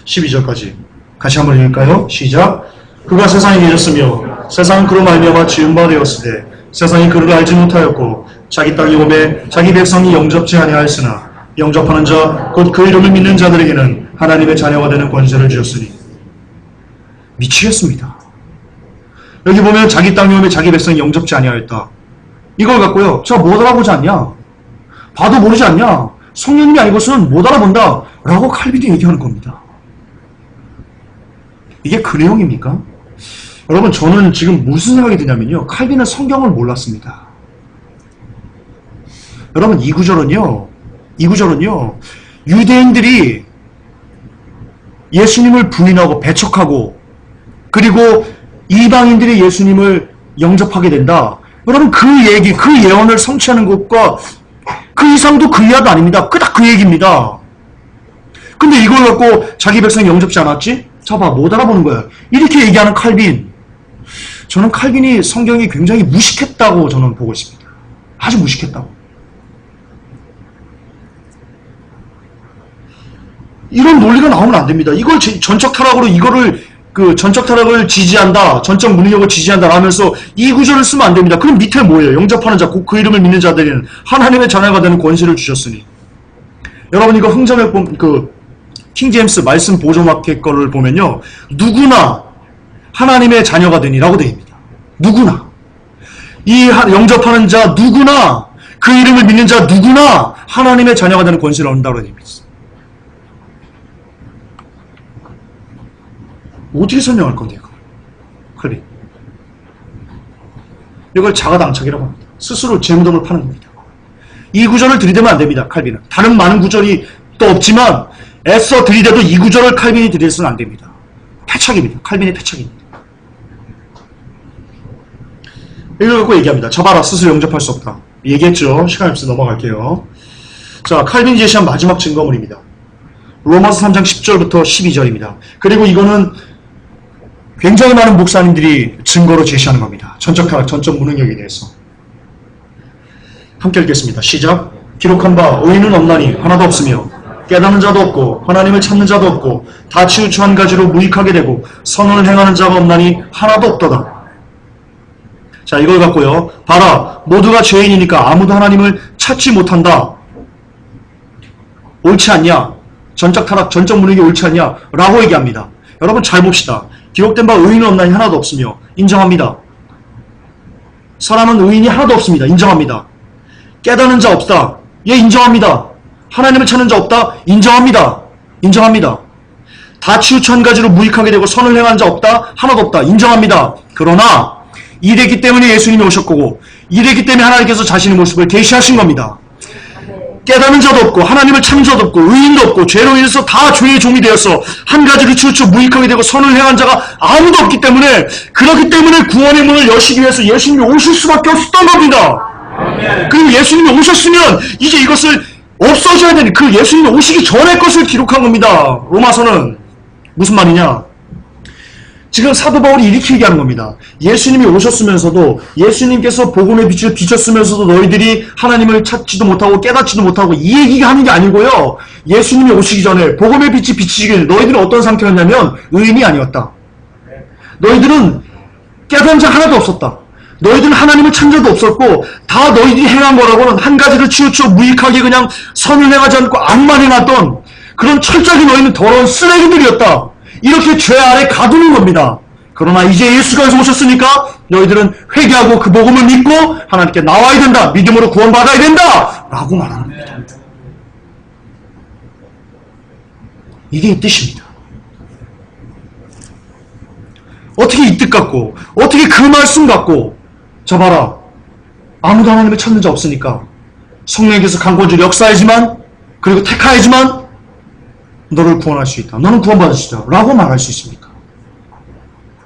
12절까지 같이 한번 읽을까요? 시작. 그가 세상에 계셨으며 세상은 그로 말미암아 지은 바 되었으되 세상이 그를 알지 못하였고 자기 땅이 오매 자기 백성이 영접지 아니하였으나 영접하는 자 곧 그 이름을 믿는 자들에게는 하나님의 자녀가 되는 권세를 주셨으니. 미치겠습니다. 여기 보면 자기 땅이 오매 자기 백성이 영접지 아니하였다. 이걸 갖고요, 저 못 알아보지 않냐? 봐도 모르지 않냐? 성령님이 아니고서는 못 알아본다 라고 칼빈이 얘기하는 겁니다. 이게 그 내용입니까? 여러분, 저는 지금 무슨 생각이 드냐면요, 칼빈은 성경을 몰랐습니다. 여러분, 이 구절은요 유대인들이 예수님을 부인하고 배척하고 그리고 이방인들이 예수님을 영접하게 된다. 여러분, 그 얘기, 그 예언을 성취하는 것과 그 이상도 그 이하도 아닙니다. 딱 그 얘기입니다. 근데 이걸 갖고 자기 백성이 영접지 않았지? 자, 봐, 못 알아보는 거야. 이렇게 얘기하는 칼빈. 저는 칼빈이 성경이 굉장히 무식했다고 저는 보고 있습니다. 아주 무식했다고. 이런 논리가 나오면 안 됩니다. 이걸 전적 타락으로 전적 타락을 지지한다, 전적 무능력을 지지한다 라면서 이 구절을 쓰면 안 됩니다. 그럼 밑에 뭐예요? 영접하는 자, 곧 그 이름을 믿는 자들에게는 하나님의 자녀가 되는 권세를 주셨으니. 여러분, 이거 흥정역 킹제임스 말씀 보조마켓 거를 보면요, 누구나 하나님의 자녀가 되니라고 되어 있습니다. 누구나. 이 영접하는 자 누구나, 그 이름을 믿는 자 누구나 하나님의 자녀가 되는 권세를 얻는다고 되어 있습니다. 어떻게 설명할 건데, 이거? 칼빈. 이걸 자가당착이라고 합니다. 스스로 제 무덤을 파는 겁니다. 이 구절을 들이대면 안 됩니다, 칼빈은. 다른 많은 구절이 또 없지만, 애써 들이대도 이 구절을 칼빈이 들이대서는 안 됩니다. 패착입니다. 칼빈의 패착입니다. 이걸 갖고 얘기합니다. 저 봐라, 스스로 영접할 수 없다. 얘기했죠? 시간이 없어서 넘어갈게요. 자, 칼빈이 제시한 마지막 증거물입니다. 로마서 3장 10절부터 12절입니다. 그리고 이거는 굉장히 많은 목사님들이 증거로 제시하는 겁니다. 전적 타락, 전적 무능력에 대해서. 함께 읽겠습니다. 시작. 기록한 바 의인은 없나니 하나도 없으며 깨닫는 자도 없고 하나님을 찾는 자도 없고 다 치우쳐 한 가지로 무익하게 되고 선을 행하는 자가 없나니 하나도 없도다. 자, 이걸 갖고요, 봐라, 모두가 죄인이니까 아무도 하나님을 찾지 못한다. 옳지 않냐? 전적 타락, 전적 무능력이 옳지 않냐? 라고 얘기합니다. 여러분, 잘 봅시다. 기록된 바 의인은 없나니 하나도 없으며. 인정합니다. 사람은 의인이 하나도 없습니다. 인정합니다. 깨닫는 자 없다. 예, 인정합니다. 하나님을 찾는 자 없다. 인정합니다. 인정합니다. 다 치우쳐 한 가지로 무익하게 되고 선을 행하는 자 없다. 하나도 없다. 인정합니다. 그러나 이랬기 때문에 예수님이 오셨고 이랬기 때문에 하나님께서 자신의 모습을 계시하신 겁니다. 깨닫는 자도 없고 하나님을 찾는 자도 없고 의인도 없고 죄로 인해서 다 죄의 종이 되어서 한 가지를 치우쳐 무익하게 되고 선을 행한 자가 아무도 없기 때문에, 그렇기 때문에 구원의 문을 여시기 위해서 예수님이 오실 수밖에 없었던 겁니다. 그리고 예수님이 오셨으면 이제 이것을 없어져야 되는, 그 예수님이 오시기 전의 것을 기록한 겁니다. 로마서는. 무슨 말이냐? 지금 사도 바울이 이렇게 얘기하는 겁니다. 예수님이 오셨으면서도, 예수님께서 복음의 빛을 비쳤으면서도 너희들이 하나님을 찾지도 못하고 깨닫지도 못하고 이 얘기가 하는 게 아니고요. 예수님이 오시기 전에 복음의 빛이 비치기 전에 너희들은 어떤 상태였냐면 의인이 아니었다. 너희들은 깨닫는 자 하나도 없었다. 너희들은 하나님을 찾는 자도 없었고 다 너희들이 행한 거라고는 한 가지를 치우쳐 무익하게 그냥 선을 행하지 않고 악만 행하던 그런 철저하게 너희는 더러운 쓰레기들이었다. 이렇게 죄 아래 가두는 겁니다. 그러나 이제 예수가 오셨으니까 너희들은 회개하고 그 복음을 믿고 하나님께 나와야 된다. 믿음으로 구원받아야 된다. 라고 말하는 겁니다. 이게 이 뜻입니다. 어떻게 이 뜻 같고, 어떻게 그 말씀 같고, 자 봐라, 아무도 하나님을 찾는 자 없으니까 성령께서 강권주를 역사하지만, 그리고 택하야지만 너를 구원할 수 있다. 너는 구원받을 수 있다. 라고 말할 수 있습니까?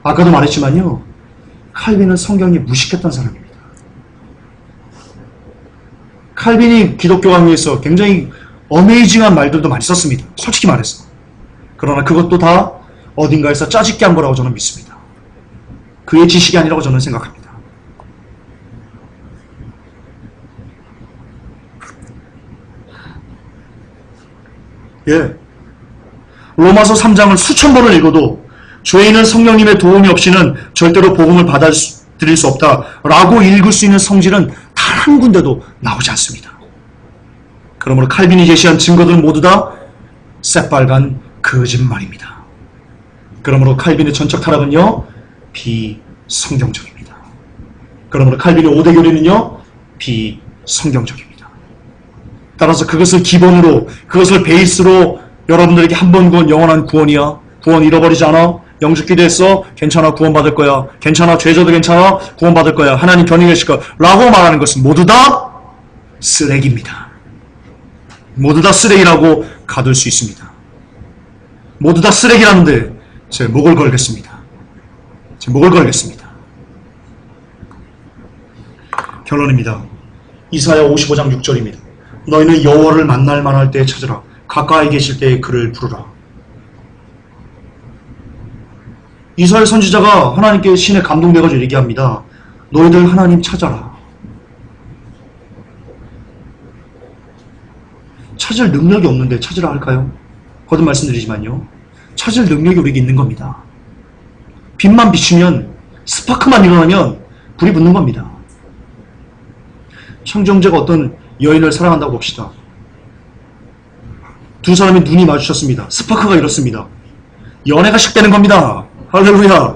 아까도 말했지만요, 칼빈은 성경이 무식했던 사람입니다. 칼빈이 기독교 강의에서 굉장히 어메이징한 말들도 많이 썼습니다. 솔직히 말해서. 그러나 그것도 다 어딘가에서 짜집게 한 거라고 저는 믿습니다. 그의 지식이 아니라고 저는 생각합니다. 예. 로마서 3장을 수천 번을 읽어도 죄인은 성령님의 도움이 없이는 절대로 복음을 받아들일 수 없다라고 읽을 수 있는 성질은 단 한 군데도 나오지 않습니다. 그러므로 칼빈이 제시한 증거들 모두 다 새빨간 거짓말입니다. 그러므로 칼빈의 전적 타락은요, 비성경적입니다. 그러므로 칼빈의 5대 교리는요, 비성경적입니다. 따라서 그것을 기본으로, 그것을 베이스로 여러분들에게 한 번 구원 영원한 구원이야. 구원 잃어버리지 않아. 영주기도했어. 괜찮아. 구원받을 거야. 괜찮아. 죄져도 괜찮아. 구원받을 거야. 하나님 편히 계실 거야. 라고 말하는 것은 모두 다 쓰레기입니다. 모두 다 쓰레기라고 가둘 수 있습니다. 모두 다 쓰레기라는데 제 목을 걸겠습니다. 제 목을 걸겠습니다. 결론입니다. 이사야 55장 6절입니다. 너희는 여호와를 만날 만할 때에 찾으라. 가까이 계실 때에 그를 부르라. 이사야 선지자가 하나님께 신에 감동돼가지고 얘기합니다. 너희들 하나님 찾아라. 찾을 능력이 없는데 찾으라 할까요? 거듭 말씀드리지만요. 찾을 능력이 우리에게 있는 겁니다. 빛만 비추면, 스파크만 일어나면 불이 붙는 겁니다. 청정제가 어떤 여인을 사랑한다고 봅시다. 두 사람이 눈이 마주쳤습니다. 스파크가 일었습니다. 연애가 시작되는 겁니다. 할렐루야.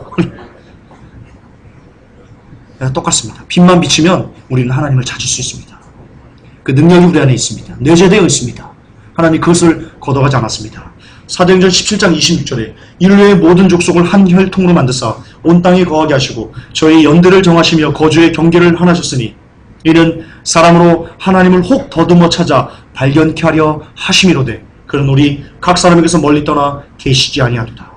똑같습니다. 빛만 비치면 우리는 하나님을 찾을 수 있습니다. 그 능력이 우리 안에 있습니다. 내재되어 있습니다. 하나님이 그것을 걷어가지 않았습니다. 사도행전 17장 26절에 인류의 모든 족속을 한 혈통으로 만드사 온 땅에 거하게 하시고 저희 연대를 정하시며 거주의 경계를 하나셨으니 이는 사람으로 하나님을 혹 더듬어 찾아 발견케 하려 하심이로되 그런 우리 각 사람에게서 멀리 떠나 계시지 아니하도다.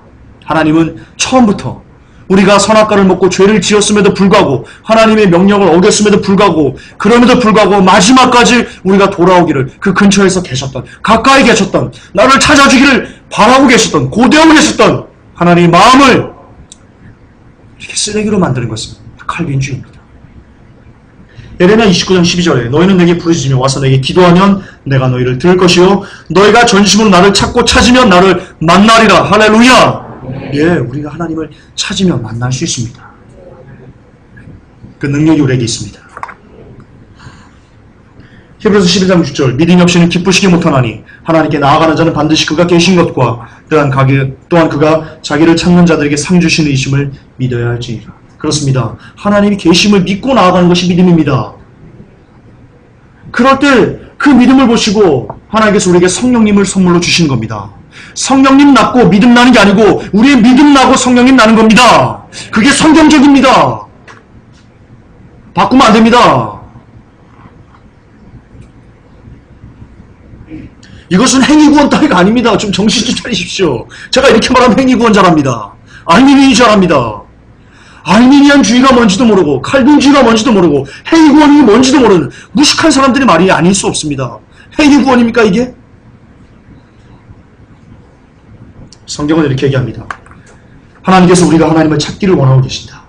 하나님은 처음부터 우리가 선악과를 먹고 죄를 지었음에도 불구하고 하나님의 명령을 어겼음에도 불구하고 그럼에도 불구하고 마지막까지 우리가 돌아오기를 그 근처에서 계셨던, 가까이 계셨던, 나를 찾아주기를 바라고 계셨던, 고대하고 계셨던 하나님의 마음을 이렇게 쓰레기로 만드는 것은 칼빈주의입니다. 예레미야 29장 12절에 너희는 내게 부르짖으며 와서 내게 기도하면 내가 너희를 들을 것이요 너희가 전심으로 나를 찾고 찾으면 나를 만나리라. 할렐루야. 예, 우리가 하나님을 찾으면 만날 수 있습니다. 그 능력이 우리에게 있습니다. 히브리서 11장 6절 믿음이 없이는 기쁘시게 못하나니 하나님께 나아가는 자는 반드시 그가 계신 것과 또한 그가 자기를 찾는 자들에게 상 주시는 이심을 믿어야 할지니라. 그렇습니다. 하나님이 계심을 믿고 나아가는 것이 믿음입니다. 그럴 때 그 믿음을 보시고 하나님께서 우리에게 성령님을 선물로 주시는 겁니다. 성령님 낳고 믿음 나는 게 아니고 우리의 믿음 나고 성령님 나는 겁니다. 그게 성경적입니다. 바꾸면 안 됩니다. 이것은 행위구원 따위가 아닙니다. 좀 정신 좀 차리십시오. 제가 이렇게 말하면 행위구원 잘합니다. 알미니이 잘합니다. 알미니안주의가 뭔지도 모르고 칼빈주의가 뭔지도 모르고 행위구원이 뭔지도 모르는 무식한 사람들이 말이 아닐 수 없습니다. 행위구원입니까 이게? 성경은 이렇게 얘기합니다. 하나님께서 우리가 하나님을 찾기를 원하고 계신다.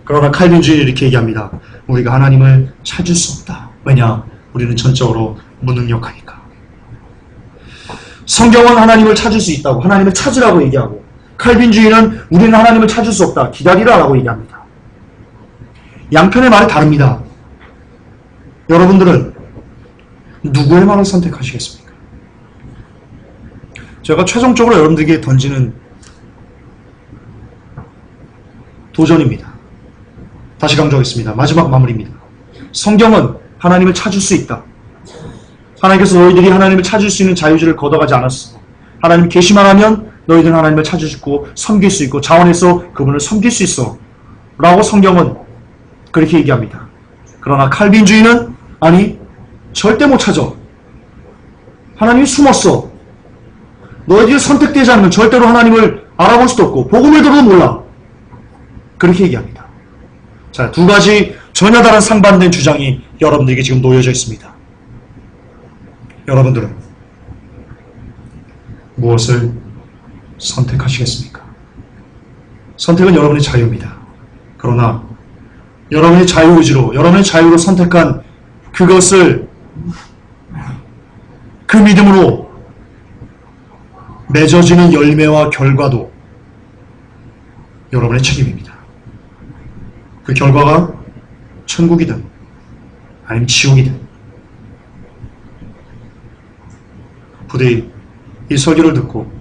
그러나 칼빈주의는 이렇게 얘기합니다. 우리가 하나님을 찾을 수 없다. 왜냐? 우리는 전적으로 무능력하니까. 성경은 하나님을 찾을 수 있다고, 하나님을 찾으라고 얘기하고, 칼빈주의는 우리는 하나님을 찾을 수 없다. 기다리라 라고 얘기합니다. 양편의 말이 다릅니다. 여러분들은 누구의 말을 선택하시겠습니까? 제가 최종적으로 여러분들에게 던지는 도전입니다. 다시 강조하겠습니다. 마지막 마무리입니다. 성경은 하나님을 찾을 수 있다. 하나님께서 너희들이 하나님을 찾을 수 있는 자유지를 걷어가지 않았어. 하나님 계시만 하면 너희들은 하나님을 찾을 수 있고 섬길 수 있고 자원해서 그분을 섬길 수 있어. 라고 성경은 그렇게 얘기합니다. 그러나 칼빈주의는 아니 절대 못 찾아. 하나님이 숨었어. 너희들이 선택되지 않으면 절대로 하나님을 알아볼 수도 없고 복음을 들어도 몰라. 그렇게 얘기합니다. 자, 두 가지 전혀 다른 상반된 주장이 여러분들에게 지금 놓여져 있습니다. 여러분들은 무엇을 선택하시겠습니까? 선택은 여러분의 자유입니다. 그러나 여러분의 자유의지로, 여러분의 자유로 선택한 그것을 그 믿음으로 맺어지는 열매와 결과도 여러분의 책임입니다. 그 결과가 천국이든 아니면 지옥이든. 부디 이 설교를 듣고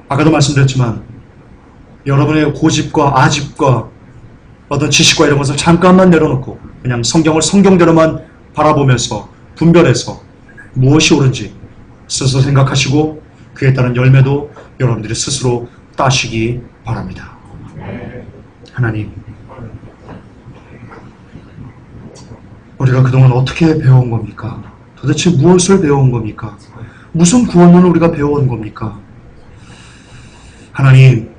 아까도 말씀드렸지만 여러분의 고집과 아집과 어떤 지식과 이런 것을 잠깐만 내려놓고 그냥 성경을 성경대로만 바라보면서 분별해서 무엇이 옳은지 스스로 생각하시고 그에 따른 열매도 여러분들이 스스로 따시기 바랍니다. 하나님, 우리가 그동안 어떻게 배워온 겁니까? 도대체 무엇을 배워온 겁니까? 무슨 구원론을 우리가 배워온 겁니까? 하나님,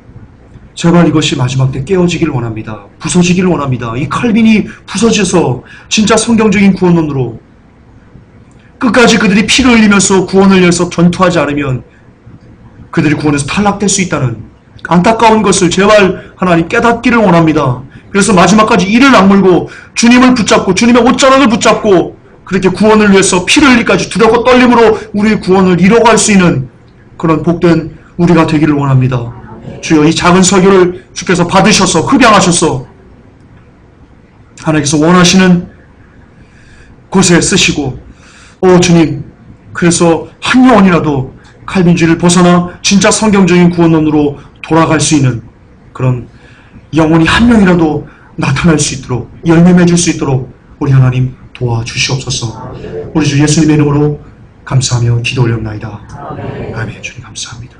제발 이것이 마지막 때 깨어지길 원합니다. 부서지길 원합니다. 이 칼빈이 부서져서 진짜 성경적인 구원론으로 끝까지 그들이 피를 흘리면서 구원을 위해서 전투하지 않으면 그들이 구원에서 탈락될 수 있다는 안타까운 것을 제발 하나님 깨닫기를 원합니다. 그래서 마지막까지 이를 악물고 주님을 붙잡고 주님의 옷자락을 붙잡고 그렇게 구원을 위해서 피를 흘리기까지 두렵고 떨림으로 우리의 구원을 이뤄갈 수 있는 그런 복된 우리가 되기를 원합니다. 주여, 이 작은 설교를 주께서 받으셔서 흡양하셔서 하나님께서 원하시는 곳에 쓰시고, 주님, 그래서 한 영혼이라도 칼빈주의를 벗어나 진짜 성경적인 구원론으로 돌아갈 수 있는 그런 영혼이 한 명이라도 나타날 수 있도록, 열매 맺을 수 있도록 우리 하나님 도와주시옵소서. 우리 주 예수님의 이름으로 감사하며 기도 올렸나이다. 아멘. 주님 감사합니다.